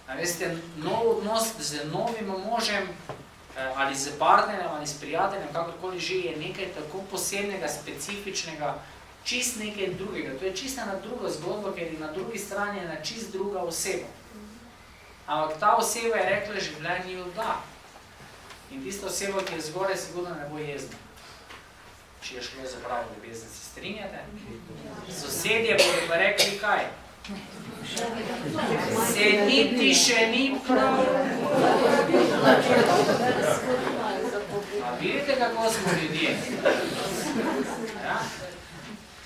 A veste, nov odnos z novim možem ali z partnerjem ali s prijateljem, kakorkoli že, je nekaj tako posebnega, specifičnega, čist nekaj drugega. To je čista ena druga zgodba, ker je na drugi strani ena čist druga oseba. Ampak ta oseba je rekla življenju da. In tista oseba, ki je zgoraj, sigurno ne bo jezna. Če je šlo za pravo ljubezen, se strinjate? Sosedje bodo pa rekli kaj? Se niti še ni prav. A vidite, kako smo ljudje? Ja?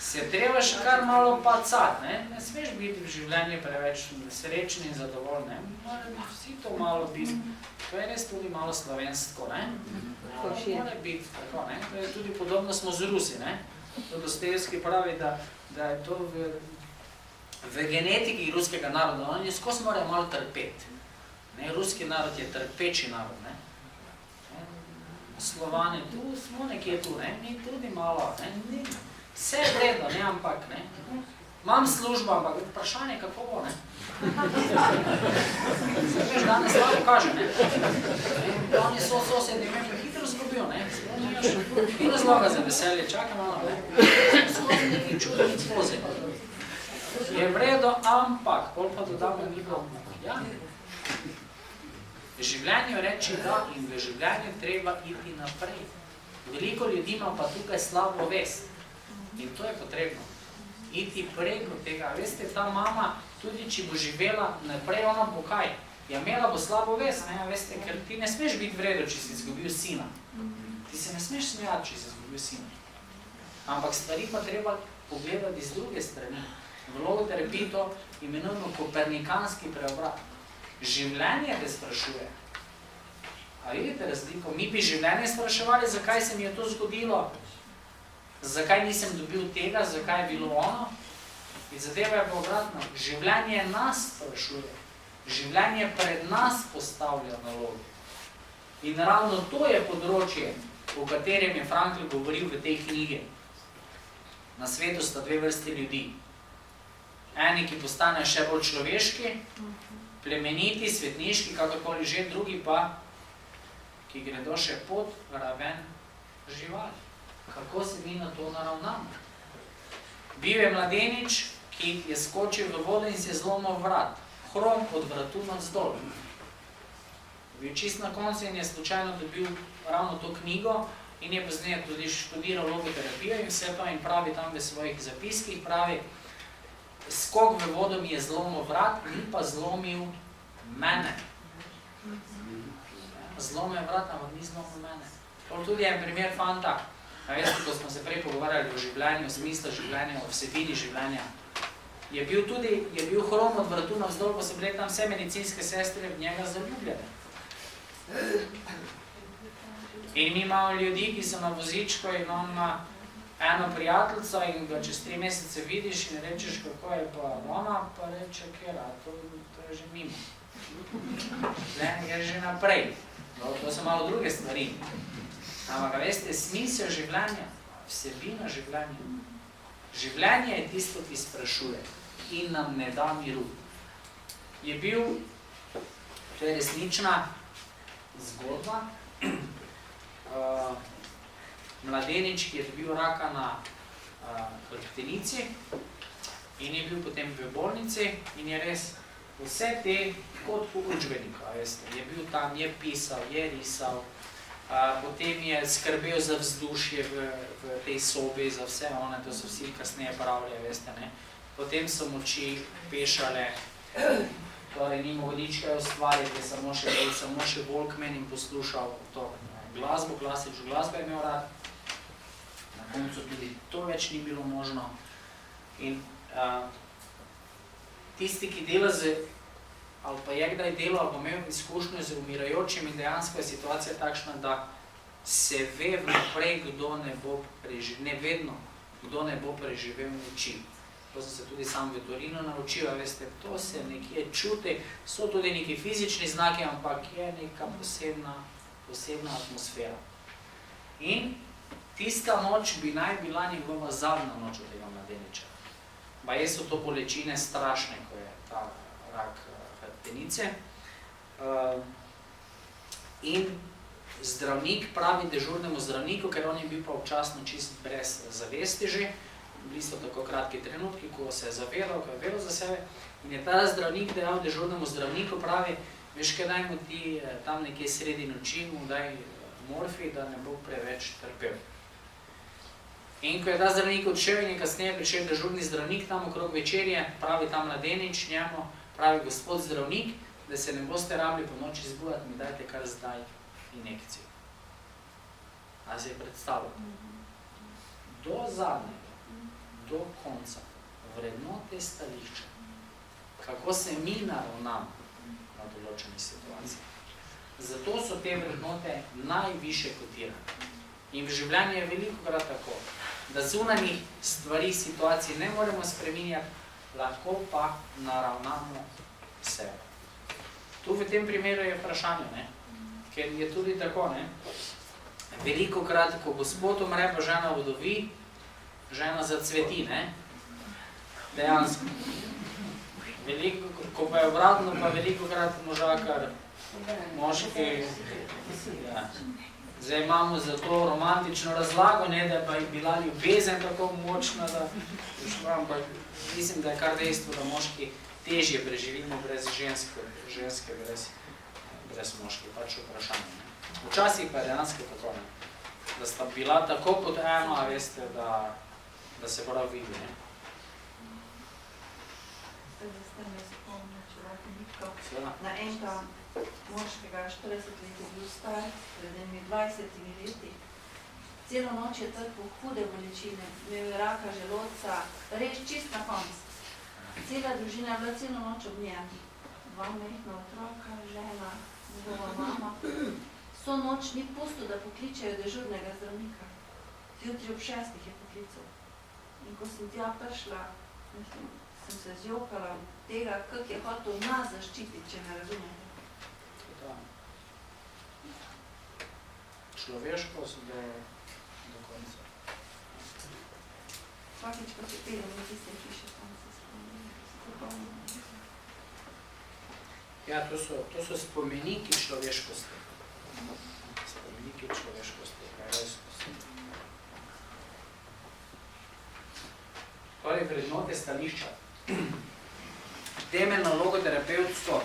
Se treba še kar malo pacati, ne? Ne smeš biti v življenju preveč srečni in zadovoljni, ne? Mora vsi to malo biti. To je res tudi malo slovensko, ne? Mora biti tako, ne? To je tudi podobno smo z Rusi, ne? To Dostojevski pravi, da je to v genetiki ruskega naroda. Oni skozi morajo malo trpeti. Ruski narod je trpeči narod, ne? Slovani, tu smo nekje tu, ne? Mi tudi malo, ne? Vse je vredno, ne, ampak, ne? Imam službo, ampak vprašanje, kako bo, ne? Veš, danes slabo kaže, ne? Oni so sosedni, me pa hitro zgubil, ne? Ni razloga za veselje, čakaj malo, ne? Skozi neki čudni spozi. Je vredo, ampak, pol pa dodamo nivo, ja? V življenju reči da in v življenju treba iti naprej. Veliko ljudi ima pa tukaj slabo vest. In to je potrebno. Iti preko tega. Veste, ta mama, tudi če bo živela naprej, ona bo kaj? Ja, imela bo slabo vest, ne? Veste, ker ti ne smeš biti vredo, če si izgubil sina. Ti se ne smeš smejati, če si izgubil sina. Ampak stvari pa treba pogledati z druge strani. V logoterapiji to imenujemo kopernikanski preobrat. Življenje te sprašuje. A vidite razliko? Mi bi življenje spraševali, zakaj se mi je to zgodilo, zakaj nisem dobil tega, zakaj je bilo ono. In zadeva je pa obratno. Življenje nas sprašuje. Življenje pred nas postavlja naloge. In ravno to je področje, o katerem je Frankl govoril v tej knjigi. Na svetu sta dve vrsti ljudi. Eni, ki postanejo še bolj človeški, plemeniti, svetniški, kakorkoli že, drugi pa, ki gredo še pod raven živali. Kako se mi na to naravnamo? Bil je mladenič, ki je skočil v vodo in se je zlomil vrat. Hrom od vratu navzdol. Bil čist na koncu in je slučajno dobil ravno to knjigo in je pozneje tudi študiral logoterapijo in vse to in pravi tam v svojih zapiskih, pravi, skok v vodo mi je zlomil vrat, ni pa zlomil mene. Zlomil je vrat, ampak ni zlomil mene. Tudi je primer fanta. Veste, ko smo se prej pogovarjali o življenju, o smislu življenja, o vsebini življenja. Je bil hrom od vratu navzdol, ko so bile tam vse medicinske sestre v njega zaljubljene. In mi imamo ljudi, ki so na vozičku in on ima eno prijateljico in ga čez 3 mesece vidiš in rečeš, kako je pa ona, pa reče, kjera, to je že mimo. Ne, gre že naprej. To so malo druge stvari. Ampak, veste, smisel življenja, vsebina življenja. Življenje je tisto, ki sprašuje in nam ne da miru. Je bil, to je resnična zgodba, mladenič, ki je dobil raka na hrbtenici in je bil potem v bolnici in je res vse te kot po učbeniku, veste, je bil tam, je pisal, je risal, potem je skrbel za vzdušje v tej sobi, za vse one, to so vsi kasneje pravili, veste, ne. Potem so moči pešale, torej ni mogel nič kaj ustvariti, samo še Walkman in poslušal to glasbo, klasično glasbo je imel rad. Na koncu tudi to več ni bilo možno. In tisti, ki dela z, ali pa je kdaj delo, ali pa imel izkušnjo z umirajočim in dejansko je situacija takšna, da se ve vnaprej, kdo ne bo preživel, ne vedno, kdo ne bo preživel noči. To sem se tudi sam v Torinu naučil, veste, to se nekje čuti, so tudi neki fizični znaki, ampak je neka posebna atmosfera. In tista noč bi naj bila njegova zadnja noč od tega mladeniča. Baje so to bolečine strašne, ko je ta rak hrbtenice. In zdravnik pravi dežurnemu zdravniku, ker on je bil pa občasno čist brez zavesti že, bili so tako kratki trenutki, ko se je zavedal, ko je vedel za sebe, in je ta zdravnik dejal dežurnemu zdravniku, pravi, veš, kaj daj mu ti tam nekje sredi noči, mu daj morfij, da ne bo preveč trpel. In ko je ta zdravnik odšel in je kasneje prišel dežurni zdravnik tam okrog večerje, pravi ta mladenič njemu, pravi gospod zdravnik, da se ne boste rabili po noči zbujati, mi dajte kar zdaj injekcijo. A se je predstavljal? Do zadnjega, do konca, vrednote stališča, kako se mi naravnamo na določeni situaciji. Zato so te vrednote najviše kotirane. In v življenju je velikokrat tako, da zunanjih stvari, situacij ne moremo spreminjati, lahko pa naravnamo sebe. Tu v tem primeru je vprašanje, ne? Ker je tudi tako, ne? Velikokrat, ko gospod umre, pa žena vdovi, žena zacveti, ne? Dejansko. Veliko, ko pa je obratno, pa veliko krat možakar moški. Ja. Zdaj imamo za to romantično razlago, ne, da pa je bila ljubezen tako močna, da ampak mislim, da je kar dejstvo, da moški težje preživimo brez ženske brez moški, pač vprašanje. Ne. Včasih pa je dejansko tako, ne, da sta bila tako kot eno, a veste, da se prav vidi. Ne. Na enega moškega 40 let je bil star, pred 20 leti. Celo noč je trpel hude bolečine, imel je raka želodca, res čist na konc. Cela družina je bila celo noč ob njem. 2 majhna otroka, žena, njegova mama. Vso noč ni pustil, da pokličejo dežurnega zdravnika. Zjutraj ob 6 je poklical. In ko sem tja prišla, sem se zjokala tega, kak je hotel nas zaščititi, če ne razumete. Človeškost do konca. Vsakič, ko se peljem v tiste hiše, tam se spomnim. Ja, to so spomeniki človeškosti. Spomeniki človeškosti, resnosti. Torej, vrednote stališča. Temeljno logoterapevtsko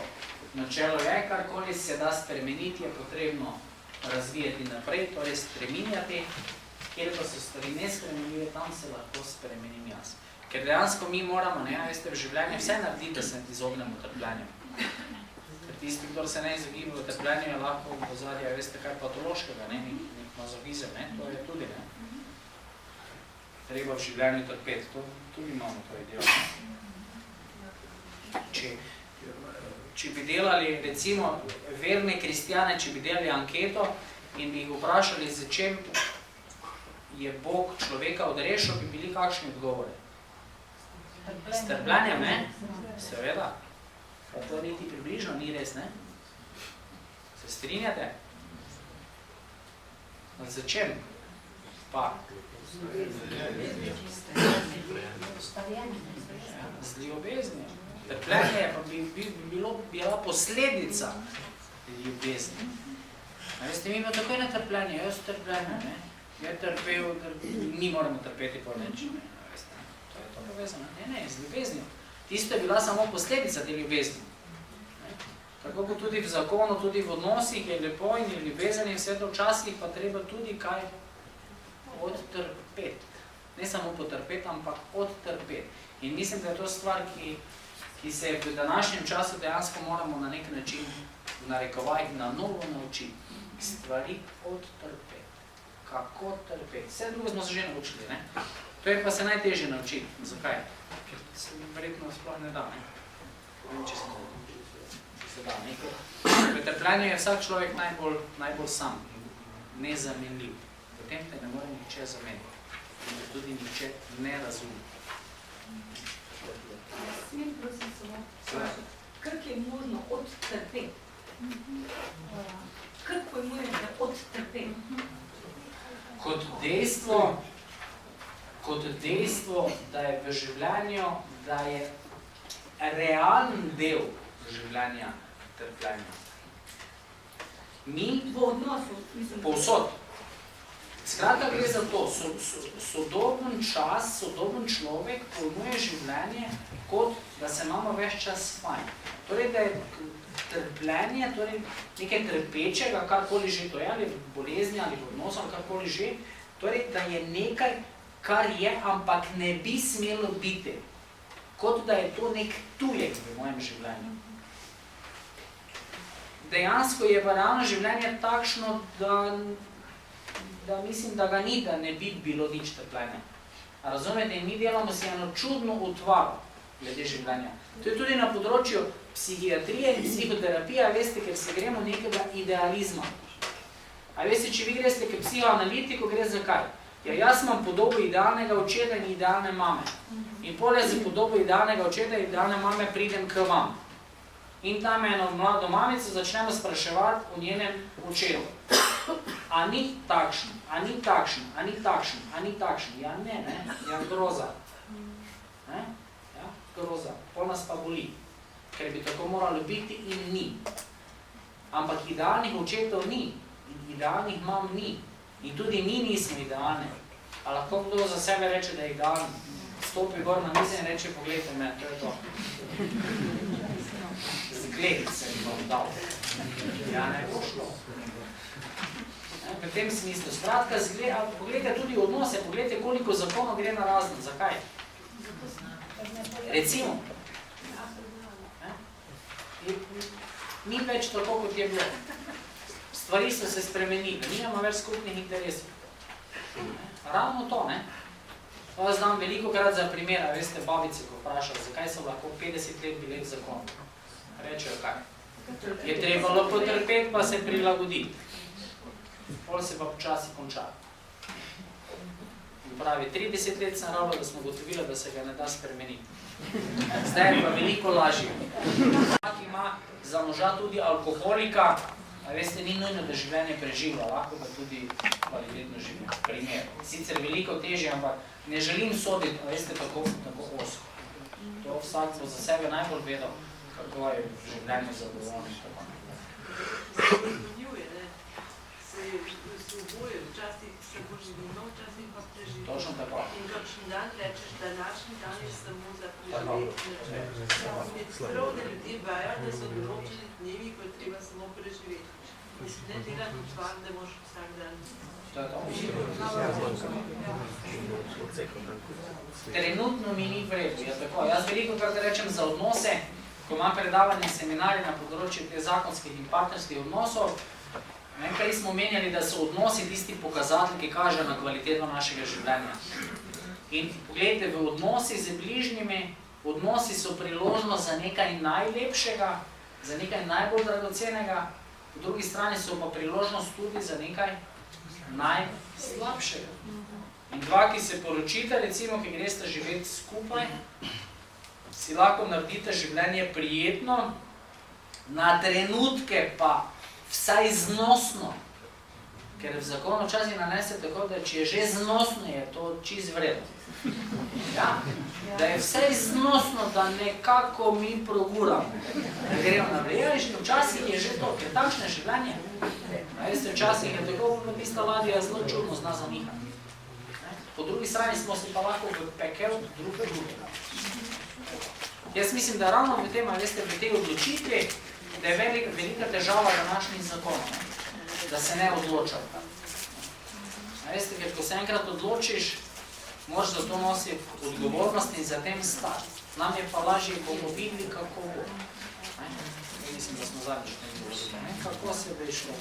načelo je, karkoli se da spremeniti, je potrebno razvijati naprej, torej spreminjati, kjer pa so stvari nespremenljive, tam se lahko spremenim jaz. Ker dejansko mi moramo, ne, veste, v življenju vse narediti, da se izognemo trpljenju. Ker tisti, kdo se ne izogiba v trpljenju, je lahko v ozadju, veste, kaj patološkega, ne, nek mazohizem, ne, to je tudi, ne. Treba v življenju trpeti, to tudi imamo to idejo. Če bi delali, recimo, verne kristjane, če bi delali anketo in bi jih vprašali, za čem je Bog človeka odrešil, bi bili kakšni odgovori? S trpljenjem, ne? Seveda. Pa to niti približno ni res, ne? Se strinjate? Za čem? Pa. Z ljubeznijo. Trpljenje pa bi bila posledica ljubezni. Veste, mi imamo takoj na trpljenje, jaz trpljenje, ne? Je trpel, mi moramo trpeti po neči, ne? To je to povezano. Ne, z ljubeznijo. Tisto je bila samo posledica te ljubezni. Tako kot tudi v zakonu, tudi v odnosih je lepo in je ljubezen in vse to včasih pa treba tudi kaj odtrpeti. Ne samo potrpeti, ampak odtrpeti. In mislim, da je to stvar, ki se v današnjem času dejansko moramo na nek način v narekovajih na novo naučiti. Stvari odtrpeti. Kako trpeti? Vse drugo smo se že naučili, ne? To je pa se najtežje naučiti. Zakaj? Ker se verjetno sploh ne da, ne? Povem, če se da, ne? V trpljenju je vsak človek najbolj sam, nezamenljiv. Potem te ne more nihče zameniti. In te tudi nihče ne razume. Smem prosim samo sprašati, kako je možno odtrpeti? Kako pojmujete odtrpeti? Kot dejstvo, da je v življenju, da je realen del življenja trpljenja. Mi V odnosu, mislim. povsod. Skratka gre za to, sodoben čas, sodoben človek pojmuje življenje kot, da se imamo ves čas fajn. Torej, da je trpljenje, torej nekaj trpečega, karkoli že to je, ali v bolezni, ali v odnosu, ali karkoli že, torej, da je nekaj, kar je, ampak ne bi smelo biti. Kot da je to nek tujek v mojem življenju. Dejansko je pa realno življenje takšno, da mislim, da ga ni, da ne bi bilo nič trpljenja. Razumete, in mi delamo si eno čudno utvaro glede življenja. To je tudi na področju psihiatrije in psihoterapije, veste, ker se gremo nekega idealizma. A veste, če vi greste k psihoanalitiku, gre za kaj? Ja, jaz imam podobo idealnega očeta in idealne mame. In poleg za podobo idealnega očeta in idealne mame pridem k vam. In tam eno mlado mamico začnemo spraševati o njenem očetu. A ni takšen, a ni takšen, a ni takšen, a ni takšen. Ja, ne, ja, groza. Ne? Ja. groza, pol nas pa boli, ker bi tako moralo biti in ni. Ampak idealnih očetov ni in idealnih mam ni. In tudi mi nismo idealni. A lahko kdo za sebe reče, da je idealen? Stopi gor na mize in reče, pogledajte me, to je to. Zgled se mi bom dal. Ja, ne bo šlo. V tem smislu. Skratka, pogledajte tudi odnose, pogledajte, koliko zakonov gre na razno. Zakaj? Recimo. Ni več tako, kot je bilo. Stvari so se spremenili, nimamo več skupnih interesov. Ravno to, ne? To znam veliko krat za primer, veste, babice, ko vprašajo, zakaj so lahko 50 let bile v zakonu. Rečejo, kaj? Je trebalo potrpeti, pa se prilagoditi. Pol se pa počasi konča. Pravi, 30 let sem rabila, da smo gotovili, da se ga ne da spremeniti. Zdaj je pa veliko lažje. Vsak ima za moža tudi alkoholika, a veste, ni nujno, da življenje preživlja, lahko da tudi kvalitetno življenje. Primer. Sicer veliko težje, ampak ne želim soditi, a veste, tako osko. To vsak bo za sebe najbolj vedel, kako je življenje zadovoljno. Točno tako. In kakšen dan rečeš, današnji dan je samo za preživeti. Prav, da ljudje vejo, da so določeni dnevi, ko je treba samo preživeti. Mislim, ne delati stvar, da moraš vsak dan. To je to. Trenutno mi ni vredno. Jaz veliko krat rečem za odnose, ko imam predavanje seminarje na področju zakonskih in partnerskih odnosov. Nekaj smo menjali, da so odnosi tisti pokazatelji, ki kažejo na kvaliteto našega življenja. In pogledajte, v odnosi z bližnjimi, odnosi so priložnost za nekaj najlepšega, za nekaj najbolj dragocenega, po drugi strani so pa priložnost tudi za nekaj najslabšega. In dva, ki se poročite, recimo, ki greste živeti skupaj, si lahko naredite življenje prijetno, na trenutke pa vsaj znosno, ker v zakonu včasih nanese tako, da če je že znosno, je to čisto vredno. Ja? Da je vsaj znosno, da nekako mi proguramo. Da gremo naprej, včasih je že to, ker takšne življenje. Veste, včasih je tako, da tista ladja zelo čudno zna zamihati. Po drugi strani smo se pa lahko v pekel drugega. Jaz mislim, da ravno v tem, veste, v tej odločitvi, da je velika težava današnjih zakonov, da se ne odločajo. Veste, ker ko se enkrat odločiš, moraš za to nositi odgovornost in za tem stati. Nam je pa lažje, bomo videli, kako bo. Mislim, da smo zadnjič ne govorili. Kako se bi šlo?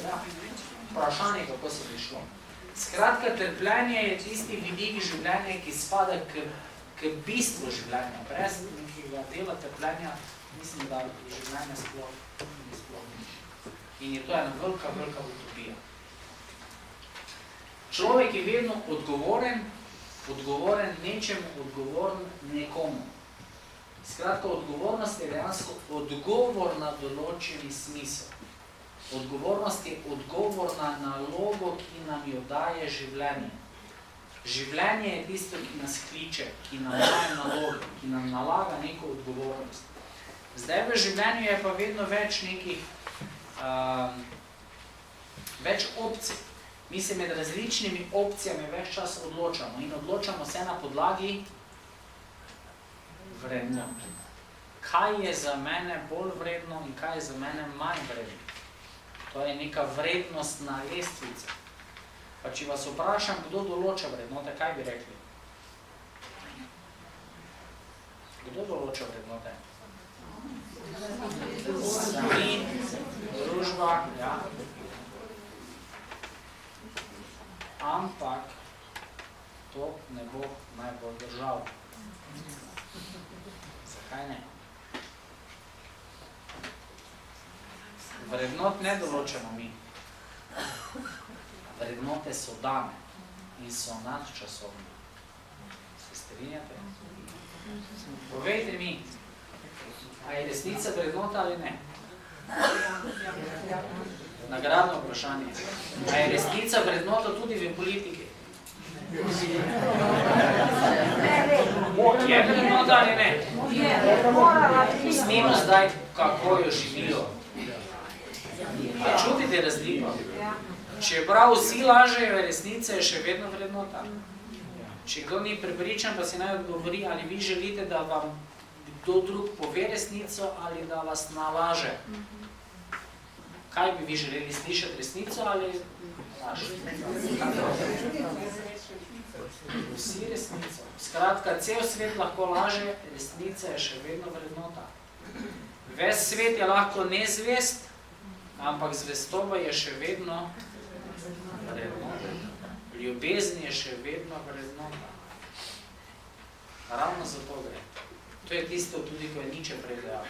Vprašanje, kako se bi šlo. Skratka, trpljenje je tisti vidik življenja, ki spada k bistvu življenja. Brez nekega dela trpljenja, mislim, da življenje sploh. In je to ena velika, velika utopija. Človek je vedno odgovoren nečemu, odgovoren nekomu. Skratka, odgovornost je dejansko odgovor na določeni smisel. Odgovornost je odgovor na nalogo, ki nam jo daje življenje. Življenje je tisto, ki nas kliče, ki nam daje naloge, ki nam nalaga neko odgovornost. Zdaj v življenju je pa vedno več nekih več opcij. Mi se med različnimi opcijami več čas odločamo in odločamo se na podlagi vrednot. Kaj je za mene bolj vredno in kaj je za mene manj vredno? To je neka vrednostna lestvica. Pa če vas vprašam, kdo določa vrednote, kaj bi rekli? Kdo določa vrednote? Sami, družba, ja. Ampak to ne bo najbolj držalo. Zakaj ne? Vrednot ne določamo mi. Vrednote so dane in so nadčasovne. Se strinjate? Povejte mi, a je resnica vrednota ali ne? Nagradno vprašanje. A je resnica vrednota tudi v politiki? Je vrednota ali ne? Snimo zdaj, kako jo živijo. A čutite razliko? Čeprav vsi lažejo, resnica je še vedno vrednota. Če kdo ni prepričan, pa si naj odgovori, ali vi želite, da vam kdo drug pove resnico ali da vas nalaže. Kaj bi vi želeli slišati, resnico ali laž? Vsi resnico. Skratka, cel svet lahko laže, resnica je še vedno vrednota. Ves svet je lahko nezvest, ampak zvestoba je še vedno vrednota. Ljubezen je še vedno vrednota. Ravno zato gre. To je tisto tudi, ko je Nietzsche predajal.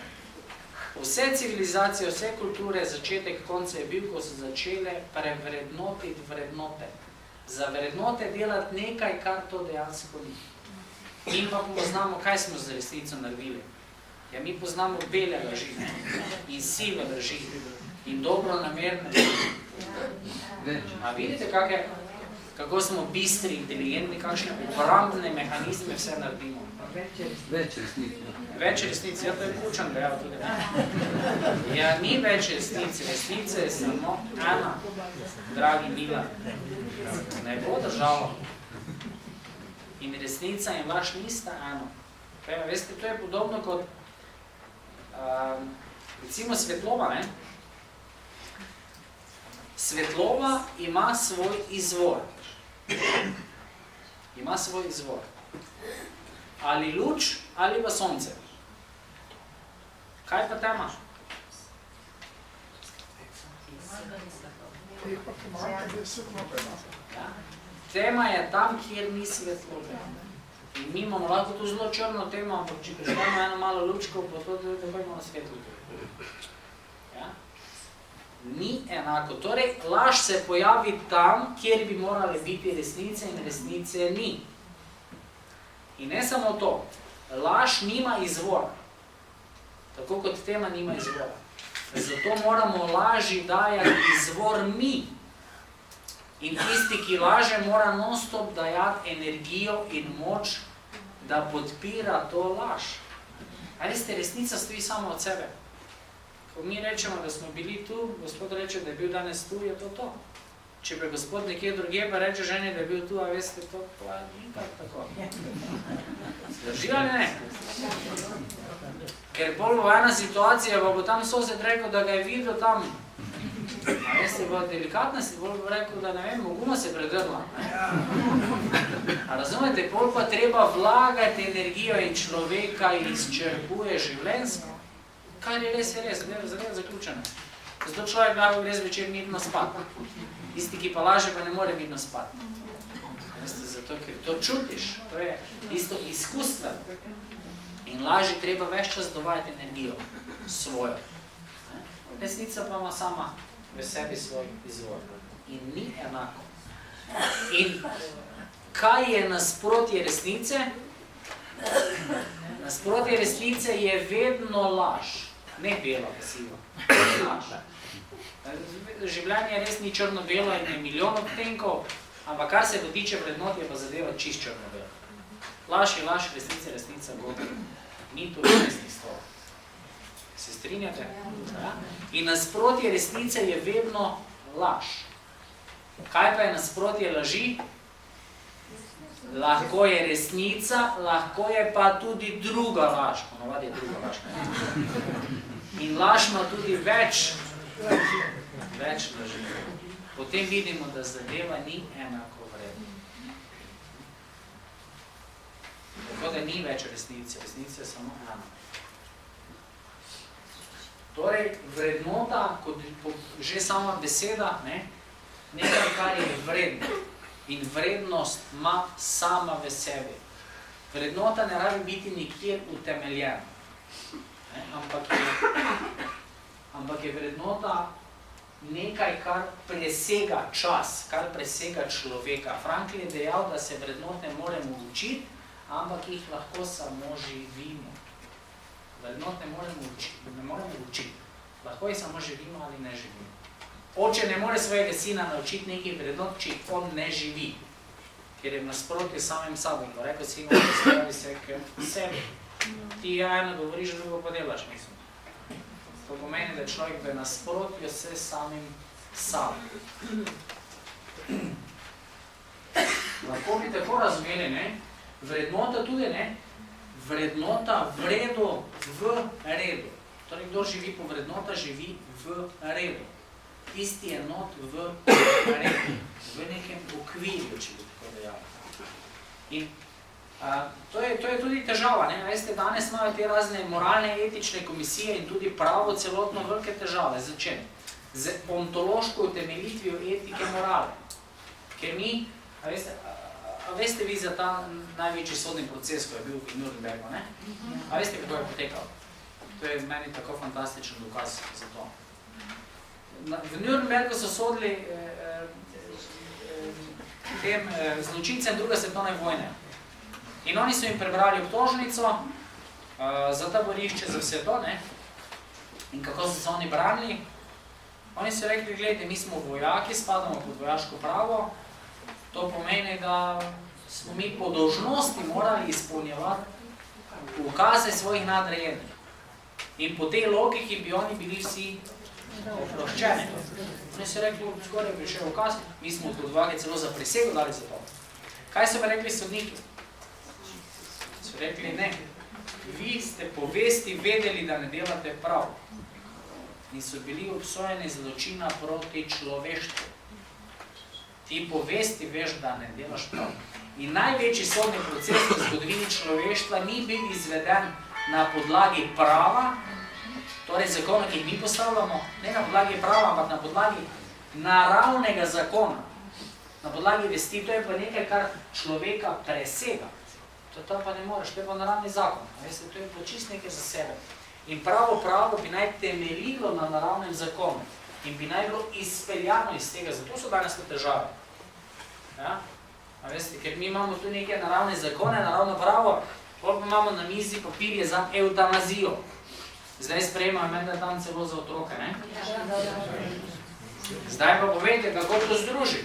Vse civilizacije, vse kulture, začetek, konca je bil, ko so začele prevrednotiti vrednote. Za vrednote delati nekaj, kar to dejansko ni. Mi pa poznamo, kaj smo z resnico naredili. Ja, mi poznamo bele laži in sive laži in dobro namerne. A vidite, kako smo bistri, inteligentni, kakšne obrambne mehanizme vse naredimo. Več resnic. Več resnic, ja, to je Kučan dejal tudi. Ja, ni več resnic, resnica je samo ena, dragi Milan. Ne bo držalo. In resnica in laž nista eno. Veste, to je podobno kot recimo svetloba, ne? Svetloba ima svoj izvor. Ima svoj izvor. Ali luč, ali pa sonce. Kaj pa tema? Ja. Tema je tam, kjer ni svetlobe. In mi imamo lahko tu zelo črno temo, ampak če prišljamo eno malo lučko, pa to tako imamo svetlo. Ja? Ni enako. Torej, laž se pojavi tam, kjer bi morale biti resnice in resnice ni. In ne samo to, laž nima izvora, tako kot tema nima izvora. Zato moramo laži dajati izvor mi. In tisti, ki laže, mora non-stop dajati energijo in moč, da podpira to laž. A veste, resnica stoji samo od sebe. Ko mi rečemo, da smo bili tu, gospod reče, da je bil danes tu, je to to. Če pa gospod nekje druge pa reče ženi, da je bil tu, a veste, to pa nikak tako. Drži ali ne? Ker bolj bo ena situacija, pa bo tam sosed rekel, da ga je videl tam. A veste, bo delikatnosti, bolj bo rekel, da ne vem, guma se predrla. A razumete, bolj pa treba vlagati energijo in človeka izčrpuje življenjsko. Kar je res, zelo zaključeno. Zato človek lahko gre zvečer mirno spati. Tisti, ki pa laže, pa ne more mirno spati. Zato, ker to čutiš, to je isto izkustveno. In laži treba ves čas dovajati energijo svojo. Resnica pa ima sama v sebi svoj izvor. In ni enako. In kaj je nasprotje resnice? Nasprotje resnice je vedno laž. Ne belo, sivo. Laž. Življenje res ni črno-belo in je milijon odtenkov, ampak kar se dotiče vrednot, je pa zadeva čist črno-belo. Laž je laž, resnica je resnica, gotovo. Ni tu resnih stov. Se strinjate? Ja? In nasprotje resnice je vedno laž. Kaj pa je nasprotje laži? Lahko je resnica, lahko je pa tudi druga laž. Ponovadi je druga laž. In laž ima tudi več laži. Potem vidimo, da zadeva ni enako vredna. Tako da ni več resnice. Resnica je samo ena. Torej, vrednota, kot že sama beseda, nekaj, kar je vredno. In vrednost ima sama v sebi. Vrednota ne rabi biti nikjer utemeljena. Ampak je vrednota nekaj, kar presega čas, kar presega človeka. Frankl je dejal, da se vrednot ne moremo učiti, ampak jih lahko samo živimo. Vrednot ne moremo učiti. Lahko jih samo živimo ali ne živimo. Oče ne more svojega sina naučiti nekaj vrednot, če jih on ne živi. ker je v nasprotju s samim sabom. Rekel si, postavi se k sebi. Ti eno govoriš, drugo pa delaš, mislim. To pomeni, da je človek v nasprotju s samim sabom. Lahko bi tako razumeli, ne? Vrednota tudi, ne? Vrednota vredo v redu. Torej, kdo živi po vrednota, živi v redu. Tisti je not v redu, v nekem okvirju, če bi tako dejali. In to je tudi težava, ne? Veste, danes imajo te razne moralne, etične komisije in tudi pravo celotno velike težave. Z čem? Z ontološko utemeljitvijo etike morale. Ker mi, veste vi za ta največji sodni proces, ko je bil v Nürnbergu, ne? A veste, kako je potekal? To je meni tako fantastičen dokaz za to. V Nürnbergu so sodili tem zločincem druge svetovne vojne. In oni so jim prebrali obtožnico za taborišče, za vse to, ne? In kako so se oni branili? Oni so rekli, gledajte, mi smo vojaki, spadamo pod vojaško pravo, to pomeni, da smo mi po dolžnosti morali izpolnjevati ukaze svojih nadrejenih. In po tej logiki bi oni bili vsi oproščeni. Oni so rekli, skoraj je prišel ukaz, mi smo od odvage celo za prisego dali za to. Kaj so mi rekli sodniki? So rekli, ne, vi ste po vesti vedeli, da ne delate prav. In so bili obsojeni zločina proti človeštvu. Ti po vesti veš, da ne delaš prav. In največji sodni proces v zgodovini človeštva ni bil izveden na podlagi prava, torej zakona, ki jih mi postavljamo, ne na podlagi prava, ampak na podlagi naravnega zakona. Na podlagi vesti, to je pa nekaj, kar človeka presega. To pa ne moreš, to je pa naravni zakon. Veste, to je pa čist nekaj za sebe. In pravo bi naj temeljilo na naravnem zakonu in bi naj bilo izpeljano iz tega. Zato so danes te težave. Ja? A veste, ker mi imamo tu neke naravne zakone, naravno pravo, potem imamo na mizi papirje za evtanazijo. Zdaj sprejemajo menda tam celo za otroke, ne? Zdaj pa povejte, kako to združi.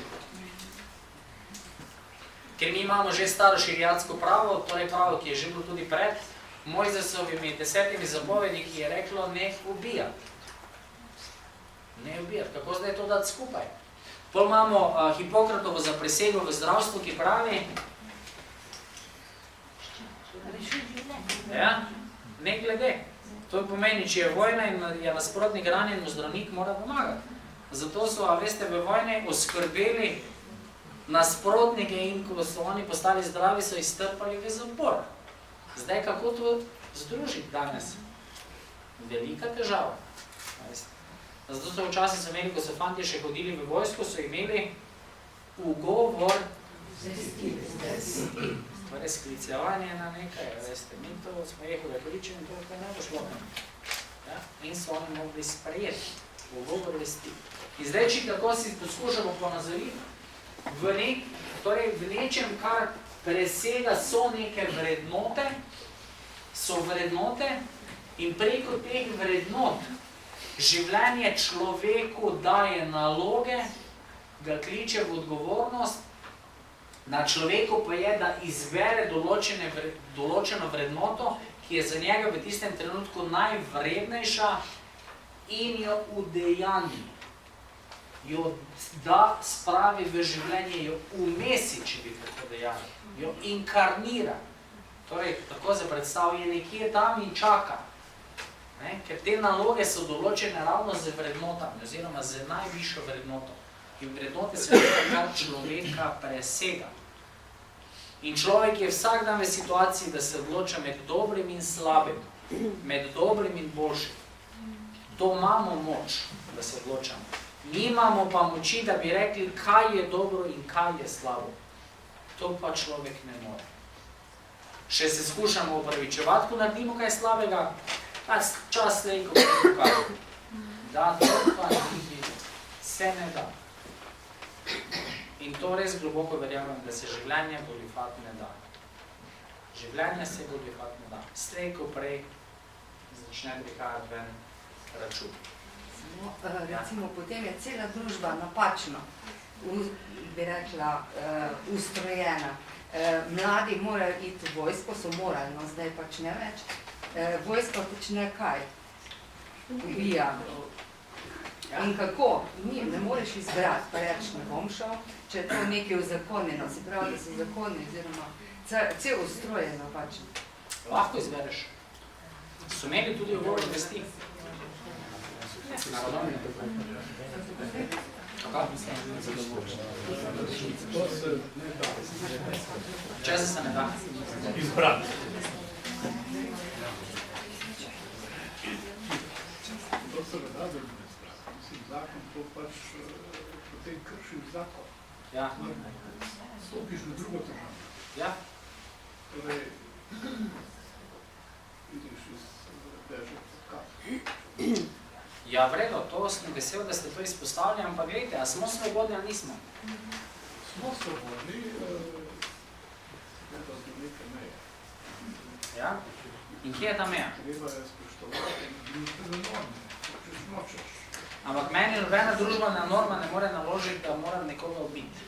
Ker mi imamo že staro širiatsko pravo, torej pravo, ki je že bilo tudi pred Mojzesovimi 10 zapovedi, ki je reklo ne ubijati. Ne ubijati. Kako zdaj to dati skupaj? Potem imamo Hipokratovo zaprisego v zdravstvu, ki pravi, ja, ne glede. To pomeni, če je vojna in je nasprotnik ranjen, mu zdravnik mora pomagati. Zato so, a veste, v vojni oskrbeli nasprotnike in ko so oni postali zdravi, so iztrpali v zapor. Zdaj, kako to združiti danes? Velika težava. Zato so včasih imeli, ko so fantje še hodili v vojsko, so imeli ugovor torej sklicevanje na nekaj, veste, mi to smo jehove pričali in to ne bo šlo. Ja? In so oni mogli sprejeti ugovor vesti. In zdaj, če tako si poskušamo ponazoriti, v nečem, kar presega, so neke vrednote, so vrednote in preko teh vrednot življenje človeku daje naloge, ga kliče v odgovornost, na človeku pa je, da izbere določeno vrednoto, ki je za njega v tistem trenutku najvrednejša in jo udejanji. Jo da spravi v življenje, jo umesi, če bi tako dejali, jo inkarnira. Torej, tako se predstavlja, nekje tam in čaka. Ne? Ker te naloge so določene ravno z vrednotami, oziroma z najvišjo vrednoto. In vrednote se nekaj, kar človeka presega. In človek je vsak dan v situaciji, da se odloča med dobrim in slabim, med dobrim in boljšim. To imamo moč, da se odločamo. Nimamo pa moči, da bi rekli, kaj je dobro in kaj je slabo. To pa človek ne more. Še se skušamo opravičevati, ko naredimo kaj slabega, pa čas slej, ko se pokaže. Da, to pa se ne da. In to res globoko verjamem, da se življenje goljufat ne da. Življenje se goljufat ne da. Slej, ko prej začne prihajati ven račun. Recimo, potem je cela družba napačno bi rekla, ustrojena. Mladi morajo iti v vojsko, so morali, no zdaj pač ne več. Vojska počne kaj? Ubija. In kako? Ne moreš izbrati, pa reči, ne bom šel, če je to nekaj uzakonjeno, se pravi, da so zakoni, oziroma cel ustrojeno pač. Lahko izbereš. So imeli tudi uvori vesti. Česa se ne da? Izbrati. To se ne da, da bi izbrati. Mislim, zakon to pač potem kršil zakon. Ja. Stopiš v drugo državo. Ja. Torej, vidiš iz dežet kaj. Ja, vredo, to sem vesel, da ste to izpostavili, ampak gledajte, a smo svobodni ali nismo? Smo svobodni, treba do neke meje. Ja? In kje je ta meja? Treba je spoštovati družbene norme, hočeš nočeš. Ampak meni nobena družbena norma ne more naložiti, da moram nekoga ubiti.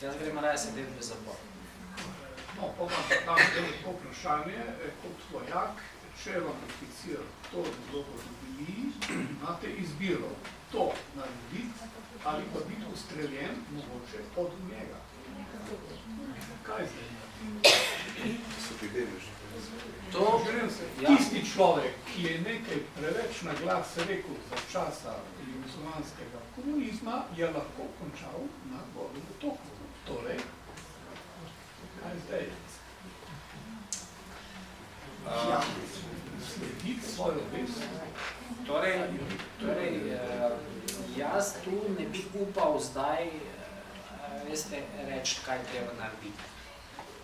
Jaz grem raje sedeti v zapor. No, pa tam to vprašanje, kot vojak, če vam oficir to zelo dobili, imate izbiro to narediti ali pa biti ustreljen, mogoče od njega. Kaj zdaj narediti? Tisti človek, ki je nekaj preveč na glas rekel za časa jugoslovanskega komunizma, je lahko končal na Golem otoku. Torej, kaj zdaj? Slediti svojo vest? Torej, jaz tu ne bi upal zdaj, veste, reči, kaj treba narediti.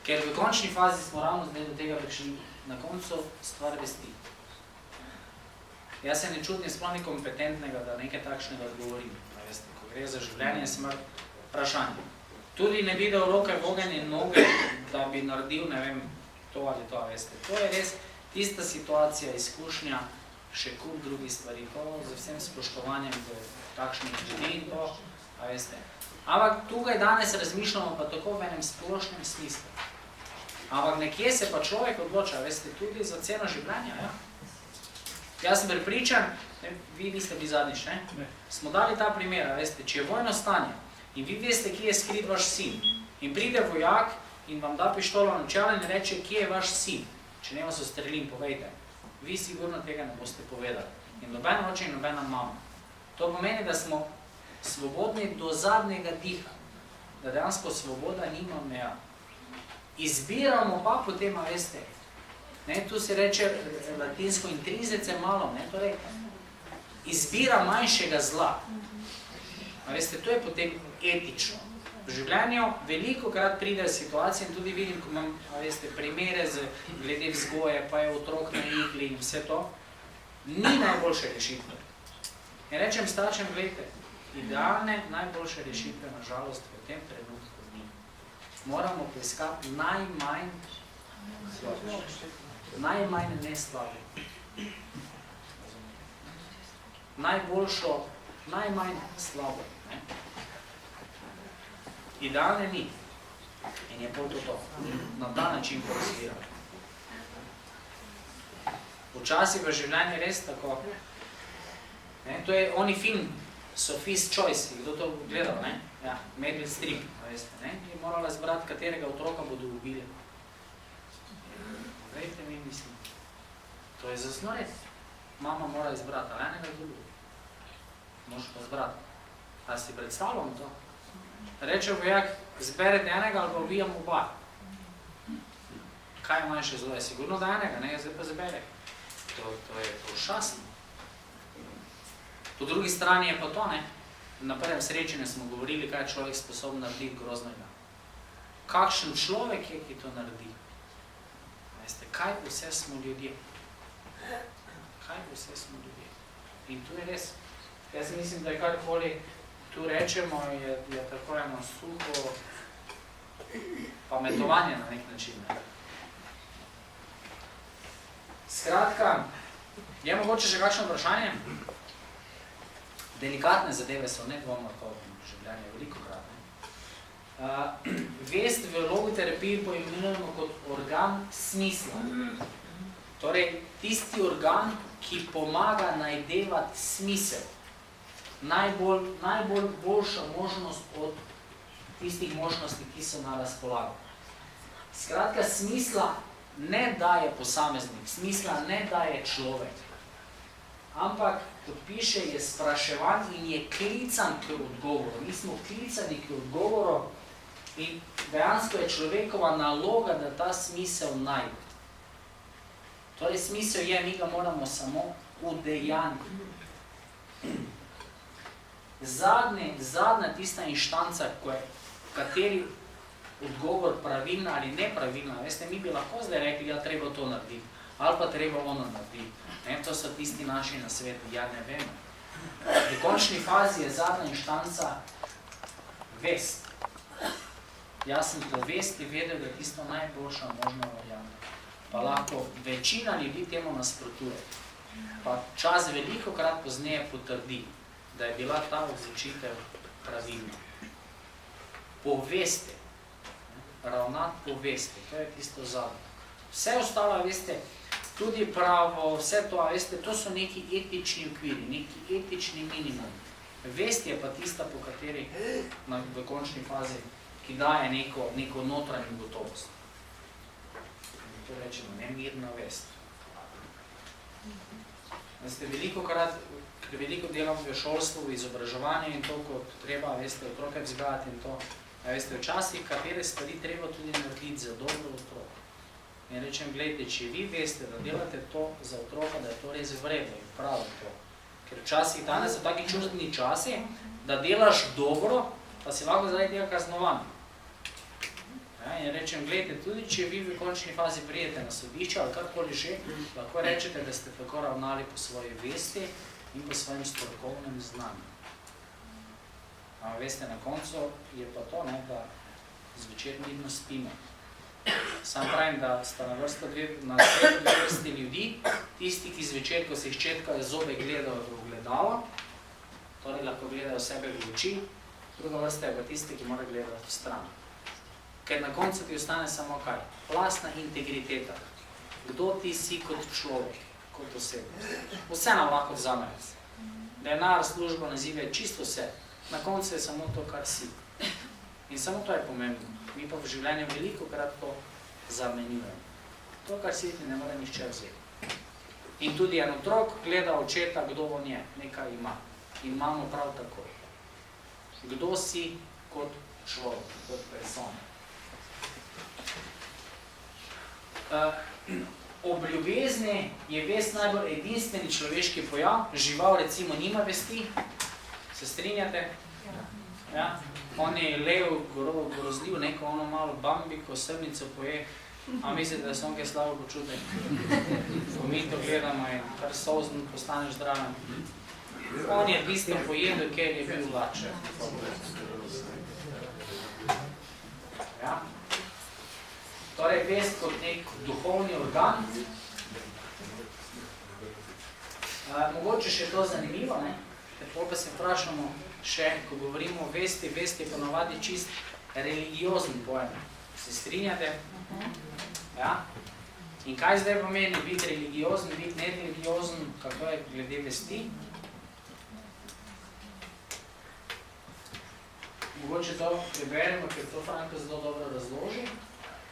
Ker v končni fazi smo ravno zdaj do tega prišli, na koncu stvar vesti. Jaz se ne čutim sploh nekompetentnega, da nekaj takšnega odgovorim. Veste, ko gre za življenje, smrt, vprašanje. Tudi ne bi dal roke v ogenj in noge, da bi naredil, ne vem, to ali to, veste. To je res tista situacija, izkušnja, še kup drugih stvari, to z vsem spoštovanjem do takšnih ljudi in to, a veste. Ampak tukaj danes razmišljamo pa tako v enem splošnem smislu. Ampak nekje se pa človek odloča, veste, tudi za ceno življenja, ja. Jaz sem prepričan, vi niste bili zadnjič, ne? Smo dali ta primer, veste, če je vojno stanje in vi veste, kje je skrit vaš sin in pride vojak in vam da pištolo na čelo in reče, kje je vaš sin, če ne vas ustrelim, povejte. Vi sigurno tega ne boste povedali. In nobena oče in nobena mama. To pomeni, da smo svobodni do zadnjega diha, da dejansko svoboda nima meja. Izbiramo pa potem, a veste, ne, tu se reče latinsko intrinzice malo, ne, torej izbira manjšega zla. A veste, to je potem etično. V življenju veliko krat pride situacije in tudi vidim, ko imam, a veste, primere glede vzgoje, pa je otrok na igli in vse to, ni najboljše rešitve. In rečem staršem, gledajte, idealne, najboljše rešitve, na žalost, v tem trenutku ni. Moramo poiskati najmanj neslabo. Najboljšo, najmanj slabo. Ne? Idealne ni. In je pol to. Na ta način porazvirati. Včasih v življenju res tako. Ne? To je oni film Sophie's Choice, kdo to gledal, ne? Ja, Meryl Streep, veste, ne? Je morala zbrati, katerega otroka bodo ubili. Vejte mi, mislim. To je zasno res. Mama mora izbrati, ali enega drugega. Možeš pa zbrati. A si predstavljamo to? Reče vojak, zberete enega ali pa ubijamo oba. Kaj je manjše zlo? Je sigurno da enega, ne? Zdaj pa zbere. To je ušasno. Po drugi strani je pa to, ne? Na prvem srečanju smo govorili, kaj je človek sposoben narediti groznega. Kakšen človek je, ki to naredi? Veste, kaj vse smo ljudje? Kaj vse smo ljudje? In tu je res. Jaz mislim, da je karkoli tu rečemo, je tako eno suho pametovanje na nek način. Ne? Skratka, je mogoče še kakšno vprašanje? Delikatne zadeve so nedvomno to v življenju veliko krat. Vest v logoterapiji poimenujemo kot organ smisla. Torej, tisti organ, ki pomaga najdevati smisel. Najbolj boljša možnost od tistih možnosti, ki so na razpolago. Skratka, smisla ne daje posameznik, smisla ne daje človek. Ampak, kot piše, je spraševan in je klican k odgovoru. Mi smo klicani k odgovoru in dejansko je človekova naloga, da ta smisel najde. Torej, smisel je, mi ga moramo samo udejaniti. Zadnja tista inštanca, kateri odgovor pravilna ali nepravilna, veste, mi bi lahko zdaj rekli, ja, treba to narediti, ali pa treba ono narediti. Ne, to so tisti naši nasveti, ja, ne vem. V končni fazi je zadnja inštanca vest. Jaz sem po vesti vedel, da je tisto najboljša možna varianta. Pa lahko večina ljudi temu nasprotuje. Pa čas velikokrat pozneje potrdi, da je bila ta odločitev pravilna. Poveste, ravnati poveste, to je tisto zadnje. Vse ostalo, veste, tudi pravo, vse to, veste, to so neki etični okviri, neki etični minimum. Vest je pa tista, po kateri v končni fazi, ki daje neko notranjo gotovost. To rečemo, nemirna vest. Veste, veliko delam v šolstvu, v izobraževanju in to, kot treba, veste, otroke vzgajati in to. Veste, včasih, katere stvari treba tudi narediti za dobro otrok. In rečem, gledajte, če vi veste, da delate to za otroka, da je to res vredno in pravo to. Ker včasih danes so taki čustni časi, da delaš dobro, pa si lahko zaradi tega kaznovan. Ja, in rečem, gledajte, tudi če vi v končni fazi prijete na sodišče ali karkoli že, lahko rečete, da ste tako ravnali po svoji vesti in po svojim strokovnem znanju. Ampak veste, na koncu je pa to, ne, da zvečer midno spimo. Sam pravim, da sta na svetu dve vrsti ljudi, tisti, ki zvečer, ko se jih četkajo zobe, gledajo v ogledalo, torej lahko gledajo sebe v oči, druga vrsta je pa tisti, ki mora gledati v stran. Ker na koncu ti ostane samo kaj? Lastna integriteta. Kdo ti si kot človek, kot osebnost. Vse nam lahko vzamejo. Denar, služba, nazive, čisto vse. Na koncu je samo to, kar si. In samo to je pomembno. Mi pa v življenju veliko krat to zamenjujemo. To, kar si ne more nišče vzeti. In tudi en otrok gleda očeta, kdo on je, nekaj ima. In imamo prav tako. Kdo si kot človek, kot persona. Ob ljubezni je vest najbolj edinstveni človeški pojav. Žival recimo nima vesti. Se strinjate? Ja. On je lev, grozljiv, neko ono malo bambiko, srbnico poje, a mislite, da se on kaj slabo počutek. Ko mi to gledamo in kar solzno postaneš zdraven. On je bistvo pojedel, ker je bil lače. Ja. Torej, vest kot nek duhovni organ. Mogoče še to zanimivo, ne? Tako pa se vprašamo še, ko govorimo o vesti, vest je ponovadi čist religiozen pojem. Se strinjate? Ja? In kaj zdaj pomeni biti religiozen, biti nereligiozen, kako je glede vesti? Mogoče to preberemo, ker to Franko zelo dobro razloži.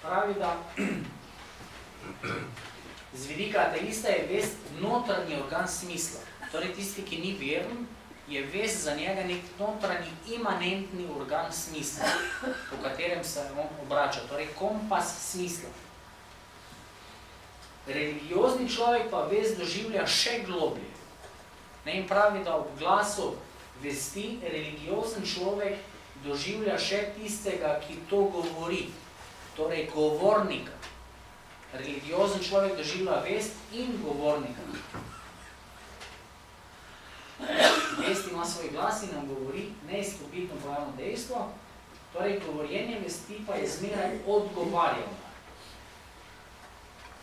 Pravi, da z vidika ateista je vest notranji organ smisla. Torej, tisti, ki ni veren, je vest za njega nek notranji imanentni organ smisla, po katerem se on obrača, torej kompas smisla. Religiozni človek pa vest doživlja še globlje. In pravi, da ob glasu vesti religiozen človek doživlja še tistega, ki to govori, torej govornika. Religiozen človek doživlja vest in govornika. Vest ima svoj glas in nam govori neizpodbitno pojavno dejstvo, torej govorjenje vesti pa je zmeraj odgovarjeno.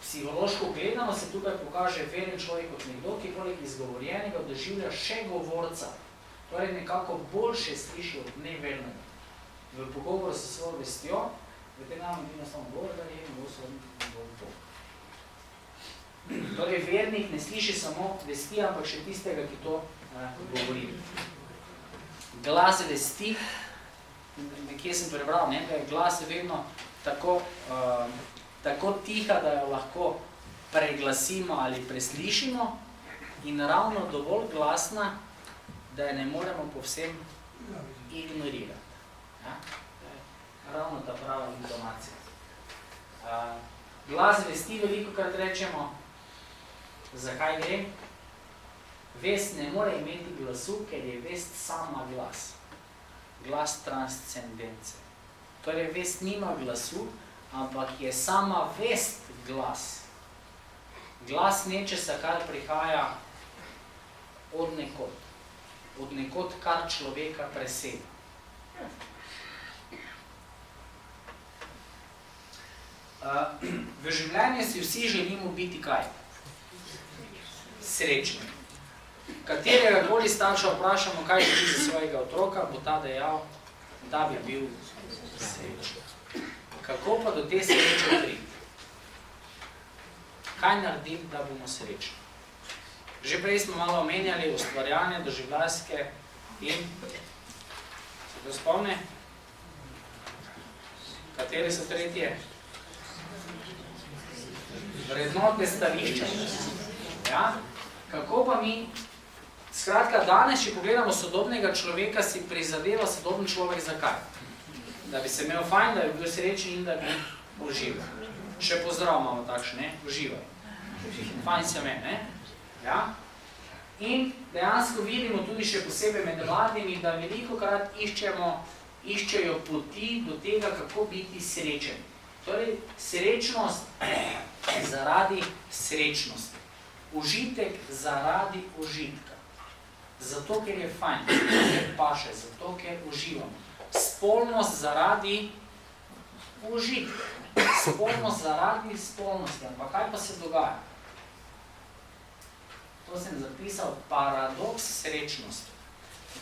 Psihološko gledano se tukaj pokaže veren človek kot nekdo, ki poleg izgovorjenega doživlja še govorca. torej nekako boljše sliši od nevernika. V pogovoru s svojo vestjo, v tem namem enostavno bolj, da je bolj sodnik bolj Bog. Torej, vernik ne sliši samo vesti, ampak še tistega, ki to govori. Glas vesti, nekje sem prebral, ne, da je glas vedno tako tiha, da jo lahko preglasimo ali preslišimo in ravno dovolj glasna, da je ne moremo povsem ignorirati. Ja? Ravno ta prava intonacija. Glas vesti velikokrat rečemo, zakaj gre? Vest ne more imeti glasu, ker je vest sama glas. Glas transcendence. Torej, vest nima glasu, ampak je sama vest glas. Glas nečesa, kar prihaja od nekod. Od nekod, kar človeka presega. V življenju si vsi želimo biti kaj? Srečni. Katerega koli starša vprašamo, kaj želi za svojega otroka, bo ta dejal, da bi bil srečen. Kako pa do te sreče priti? Kaj narediti, da bomo srečni? Že prej smo malo omenjali ustvarjanje, doživljajske in se to spomne? Katere so tretje? Vrednote stališča. Ja? Kako pa mi, skratka, danes, če pogledamo sodobnega človeka, si prizadeva sodobni človek zakaj? Da bi se imel fajn, da bi bil srečen in da bi užival. Še pozdrav imamo takšne, uživaj. Fajn se me, ne? Ja? In dejansko vidimo tudi še posebej med mladimi, da velikokrat iščejo poti do tega, kako biti srečen. Torej, srečnost zaradi srečnosti. Užitek zaradi užitka. Zato, ker je fajn, zato, ker paše, zato, ker uživamo. Spolnost zaradi užitka. Spolnost zaradi spolnosti. Ampak kaj pa se dogaja? To sem zapisal, paradoks srečnosti.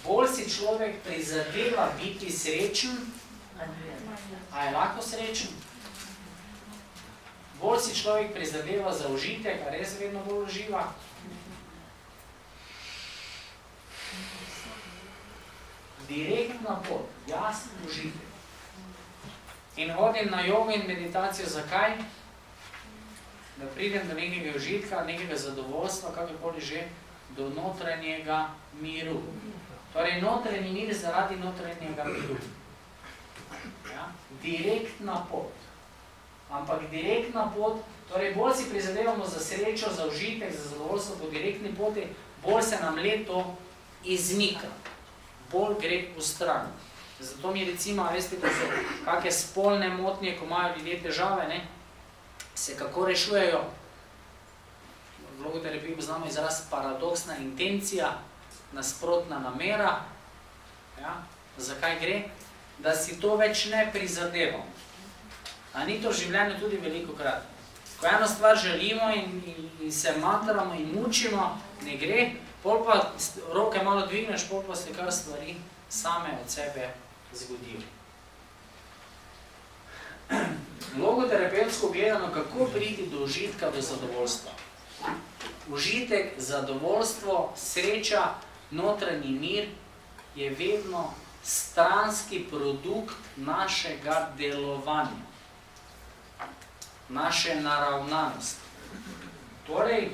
Bolj si človek prizadeva biti srečen, a je lahko srečen? Bolj si človek prizadeva za užitek, a res vedno bolj uživa? Direktna pot, jasen užitek. In hodim na jogo in meditacijo, zakaj? Da pridem do nekega užitka, nekega zadovoljstva, kakorkoli že, do notranjega miru. Torej, notranji mir zaradi notranjega miru. Ja? Direktna pot. Ampak direktna pot, torej bolj si prizadevamo za srečo, za užitek, za zadovoljstvo po direktni poti, bolj se nam leto izmika. Bolj gre v stran. Zato mi recimo, veste, da so kakšne spolne motnje, ko imajo ljudje težave, ne? Se kako rešujejo. V logoterapiji poznamo izraz paradoksna intencija, nasprotna namera. Ja? Zakaj gre? Da si to več ne prizadevamo. A ni to v življenju tudi velikokrat. Ko eno stvar želimo in se matramo in mučimo, ne gre, pol pa roke malo dvigneš, pol pa se kar stvari same od sebe zgodijo. Logoterapevtsko gledano, kako priti do užitka, do zadovoljstva. Užitek, zadovoljstvo, sreča, notranji mir je vedno stranski produkt našega delovanja, naše naravnanosti. Torej,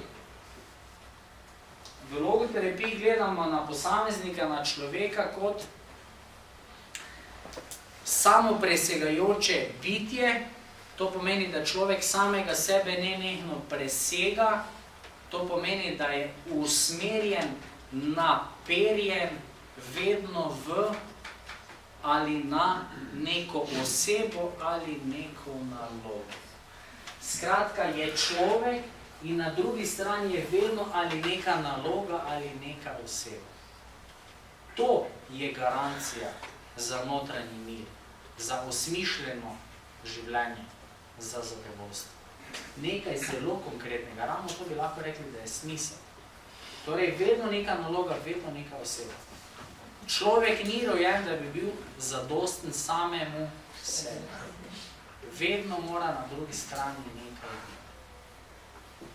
v logoterapiji gledamo na posameznika, na človeka kot samopresegajoče bitje. To pomeni, da človek samega sebe nenehno presega. To pomeni, da je usmerjen, naperjen vedno v ali na neko osebo ali neko nalogo. Skratka, je človek in na drugi strani je vedno ali neka naloga ali neka oseba. To je garancija za notranji mir, za osmišljeno življenje, za zadovoljstvo. Nekaj zelo konkretnega, ravno to bi lahko rekli, da je smisel. Torej, vedno neka naloga, vedno neka oseba. Človek ni rojen, da bi bil zadosten samemu sebi. Vedno mora na drugi strani nekaj.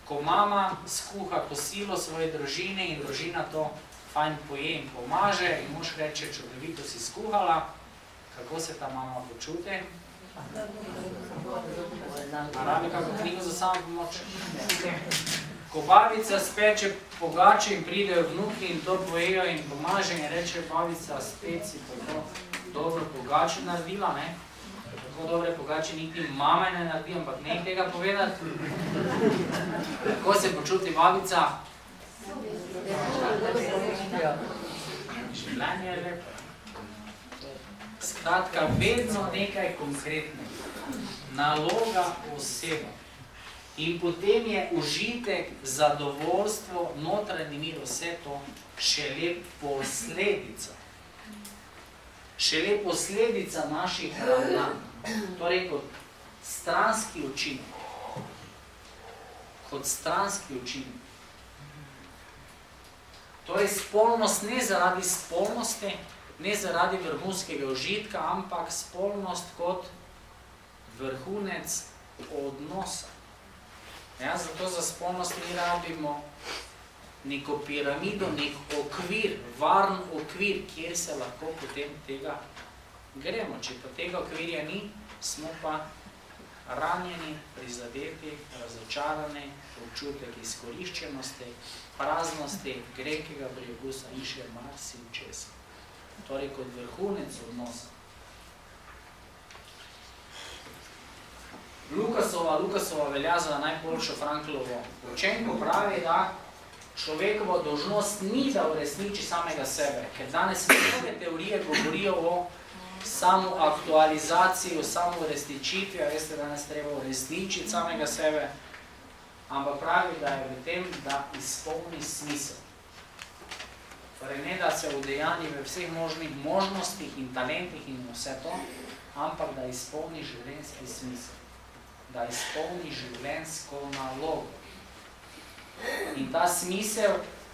Ko mama skuha kosilo svoje družine in družina to fajn poje in pomaže in mož reče, čudovito si skuhala, kako se ta mama počuti? A rabi kako knjigo za samo pomoč? Ko babica speče pogače in pridejo vnuki in to pojejo in pomaže in reče, babica, spet si tako dobro pogače naredila, ne? Tako dobre pogače niti mama ne naredi, ampak ne tega povedati. Kako se počuti babica? Življenje je lepo. Skratka, vedno nekaj konkretnega. Naloga oseba. In potem je užitek, zadovoljstvo, notranji mir, vse to šele posledica. Šele posledica naših ravnanj. Torej kot stranski učinek. Kot stranski učinek. Torej spolnost ne zaradi spolnosti, ne zaradi vrhunskega užitka, ampak spolnost kot vrhunec odnosa. Ja, zato za spolnost mi rabimo neko piramido, nek okvir, varen okvir, kjer se lahko potem tega gremo. Če pa tega okvirja ni, smo pa ranjeni, prizadeti, razočarani, občutek izkoriščenosti, praznosti, grekega briogusa in še marsičesa. Torej kot vrhunec odnosa. Lukasova velja za najboljšo Franklovo učenko, pravi, da človekova dolžnost ni, da uresniči samega sebe, ker danes mnoge teorije govorijo o samoaktualizaciji, o samouresničitvi, a veste, danes treba uresničiti samega sebe, ampak pravi, da je v tem, da izpolni smisel. Torej ne, da se udejanji v vseh možnih možnostih in talentih in vse to, ampak da izpolni življenjski smisel. Da izpolni življenjsko nalogo. In ta smisel,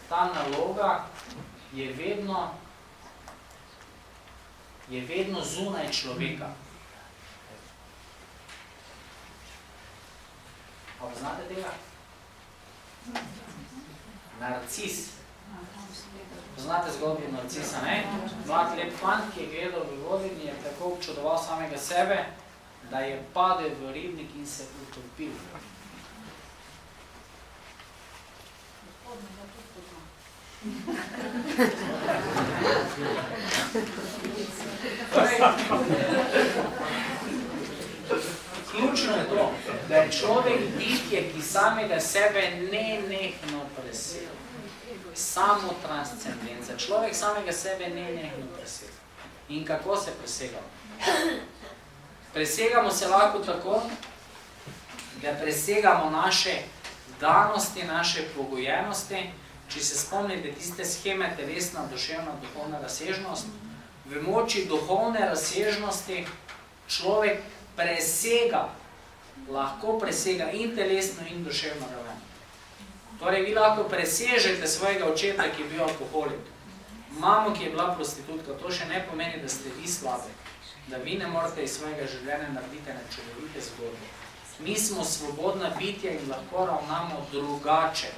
ta naloga je vedno zunaj človeka. A poznate tega? Narcis. Poznate zgodbo Narcisa, ne? Mlad lep fant, ki je gledal v vodini, je tako občudoval samega sebe, da je padel v ribnik in se utopil. Ključno je to, da je človek bitje, ki samega sebe nenehno presega. Samo transcendenca. Človek samega sebe nenehno presega. In kako se presegamo? Presegamo se lahko tako, da presegamo naše danosti, naše pogojenosti. Če se spomnite tiste sheme telesna, duševna, duhovna razsežnost, v moči duhovne razsežnosti človek presega, lahko presega in telesno in duševno raven. Torej, vi lahko presežete svojega očeta, ki je bil alkoholik, mamo, ki je bila prostitutka, to še ne pomeni, da ste vi slabi. Da vi ne morate iz svojega življenja narediti nečudovite zgodbe. Mi smo svobodna bitja in lahko ravnamo drugače,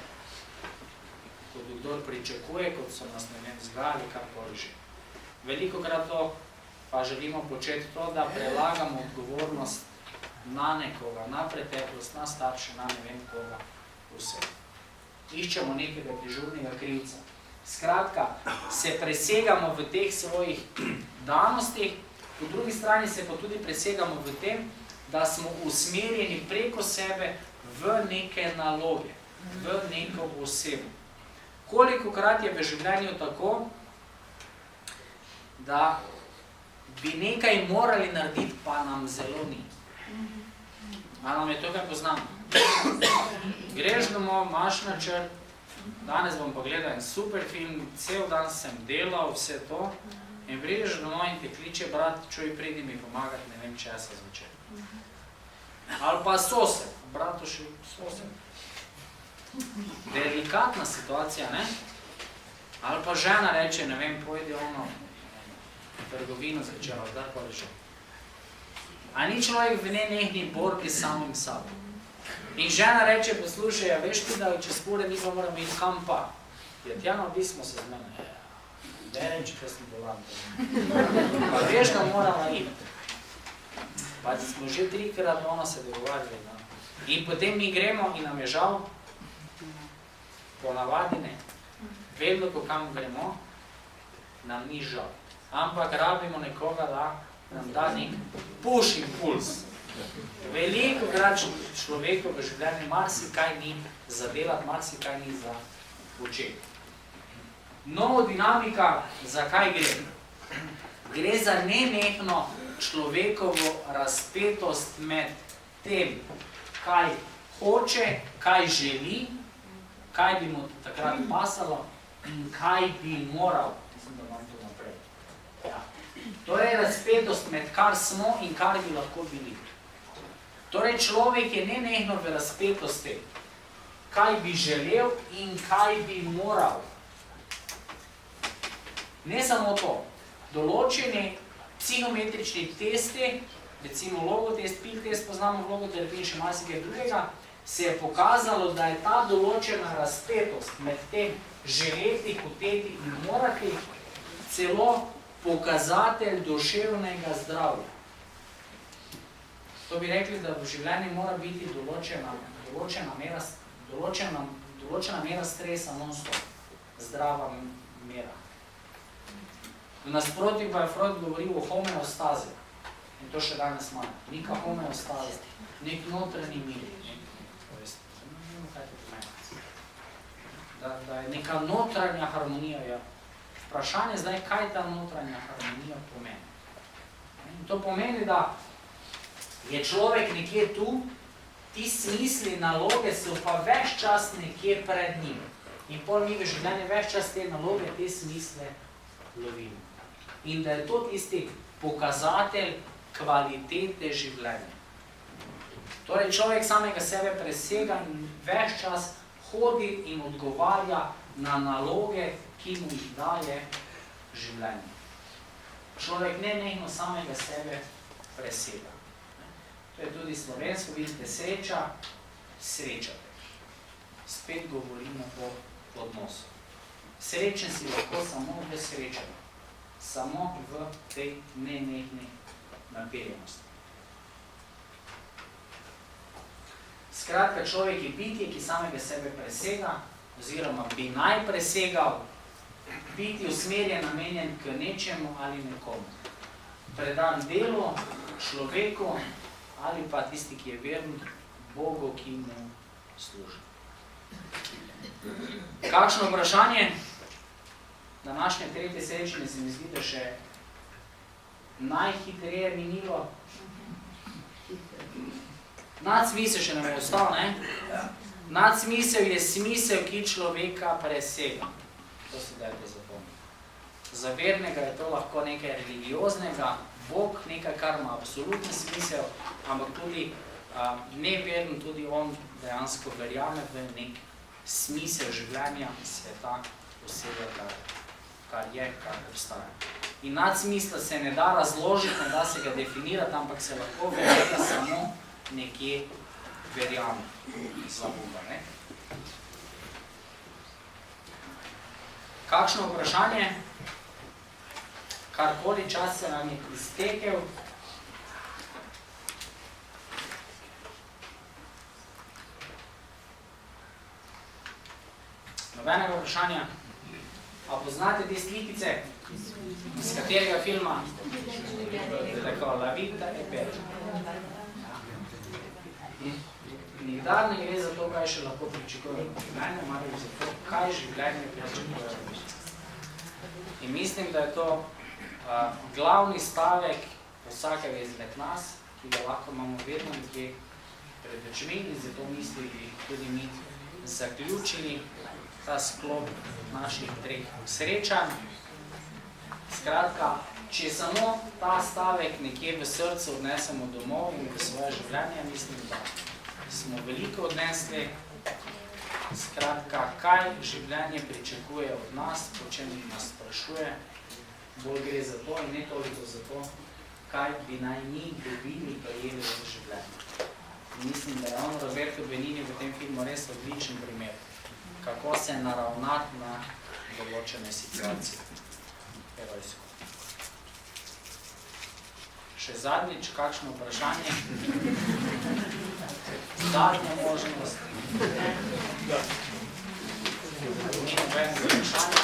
kot bi kdor pričakuje, kot so nas ne vem vzgajali, karkoli že. Velikokrat to pa želimo početi to, da prelagamo odgovornost na nekoga, na preteklost, na starše, na ne vem koga, vse. Iščemo nekega dežurnega krivca. Skratka, se presegamo v teh svojih danostih, po drugi strani se pa tudi presegamo v tem, da smo usmerjeni preko sebe v neke naloge, v neko osebo. Kolikokrat je v življenju tako, da bi nekaj morali narediti, pa nam zelo ni. A nam je to kaj poznano? Greš domov, imaš načrt, danes bom pa gledal en super film, cel dan sem delal, vse to, in prideš domov in te kliče, brat, čuj, pridi mi pomagati, ne vem česa zvečer. Ali pa sosed, bratu še sosed. Delikatna situacija, ne? Ali pa žena reče, ne vem, pojdi ono, trgovino zvečer, kdorkoli že. A ni človek v nenehni borbi s samim sabo? In žena reče, poslušaj, a veš ti, da čez pore mi pa moramo iti kam pa? Ja, tja na obismo se z mene. Ne reči, da sem bolan. Pa veš, da moramo iti. Pa smo že 3-krat ono se dogovarjali. No? In potem mi gremo in nam je žal, ponavadi ne. Vedno, ko kam gremo, nam ni žal. Ampak rabimo nekoga, da nam da nek push impuls. Veliko krat človeku v življenju marsikaj ni za delati, marsikaj ni za početi. Novo dinamika, za kaj gre? Gre za nenehno človekovo razpetost med tem, kaj hoče, kaj želi, kaj bi mu takrat pasalo in kaj bi moral. Mislim, da vam to naprej. Ja. Torej, razpetost med kar smo in kar bi lahko bili. Torej, človek je nenehno v razpetosti, kaj bi želel in kaj bi moral. Ne samo to. Določeni psihometrični testi, recimo logotest, PIL test, poznamo v logoterapiji še marsikaj drugega, se je pokazalo, da je ta določena razpetost med tem želeti, hoteti in morati celo pokazatelj duševnega zdravja. To bi rekli, da v življenju mora biti določena mera stresa non-stop, zdrava mera. V nasprotju pa je Freud govoril o homeostazi. In to še danes ima. Neka homeostaza, nek notranji mir. Da je neka notranja harmonija. Vprašanje zdaj, kaj ta notranja harmonija pomeni. In to pomeni, da je človek nekje tu, ti smisli, naloge so pa ves čas nekje pred njim. In pol mi v življenju ves čas te naloge, te smisle lovimo. In da je to tisti pokazatelj kvalitete življenja. Torej, človek samega sebe presega in ves čas hodi in odgovarja na naloge, ki mu jih daje življenje. Človek nenehno samega sebe presega. To je tudi slovensko, vidite, sreča, srečate. Spet govorimo o odnosu. Srečen si lahko samo v srečanju. Samo v tej nenehni napeljenosti. Skratka, človek je bitje, ki samega sebe presega, oziroma bi naj presegal, biti usmerjen, namenjen k nečemu ali nekomu. Predan delu, človeku ali pa tisti, ki je veren Bogu, ki mu služi. Kakšno vprašanje? Današnje tretje srečanje se mi zdi, da še najhitreje minilo. Nadsmisel še nam je ostal, ne? Nadsmisel je smisel, ki človeka presega. To se dajte zapomniti. Za vernega je to lahko nekaj religioznega, Bog, nekaj, kar ima absolutni smisel, ampak tudi neveren, tudi on dejansko verjame v nek smisel življenja, sveta, vsega, kar je, kar obstaja. In nadsmisla se ne da razložiti, ne da se ga definirati, ampak se lahko verjeti samo nekje verjame. Zabuba, ne? Kakšno vprašanje? Karkoli čas se nam je iztekel. Nobenega vprašanja? A poznate te slikice, iz katerega filma? Tako, La Vita e Bella. Nikdar ne gre za to, kaj še lahko pričakujemo v življenju, ampak za to, kaj življenje pričakujemo. In mislim, da je to glavni stavek vsakega izmed nas, ki ga lahko imamo vedno nekje pred očmi in zato mislili tudi mi zaključili ta sklop naših treh srečanj. Skratka, če samo ta stavek nekje v srcu odnesemo domov in v svoje življenje, mislim, da smo veliko odnesli. Skratka, kaj življenje pričakuje od nas, po čem nas sprašuje, Bolj gre za to in ne toliko za to, kaj bi naj mi dobili prejeli v življenju. Mislim, da je on Roberto Benigni v tem filmu res odličen primer, kako se naravnati na določene situacije. Herojsko. Še zadnjič, kakšno vprašanje? Zadnja možnost. Ni nobenega vprašanja.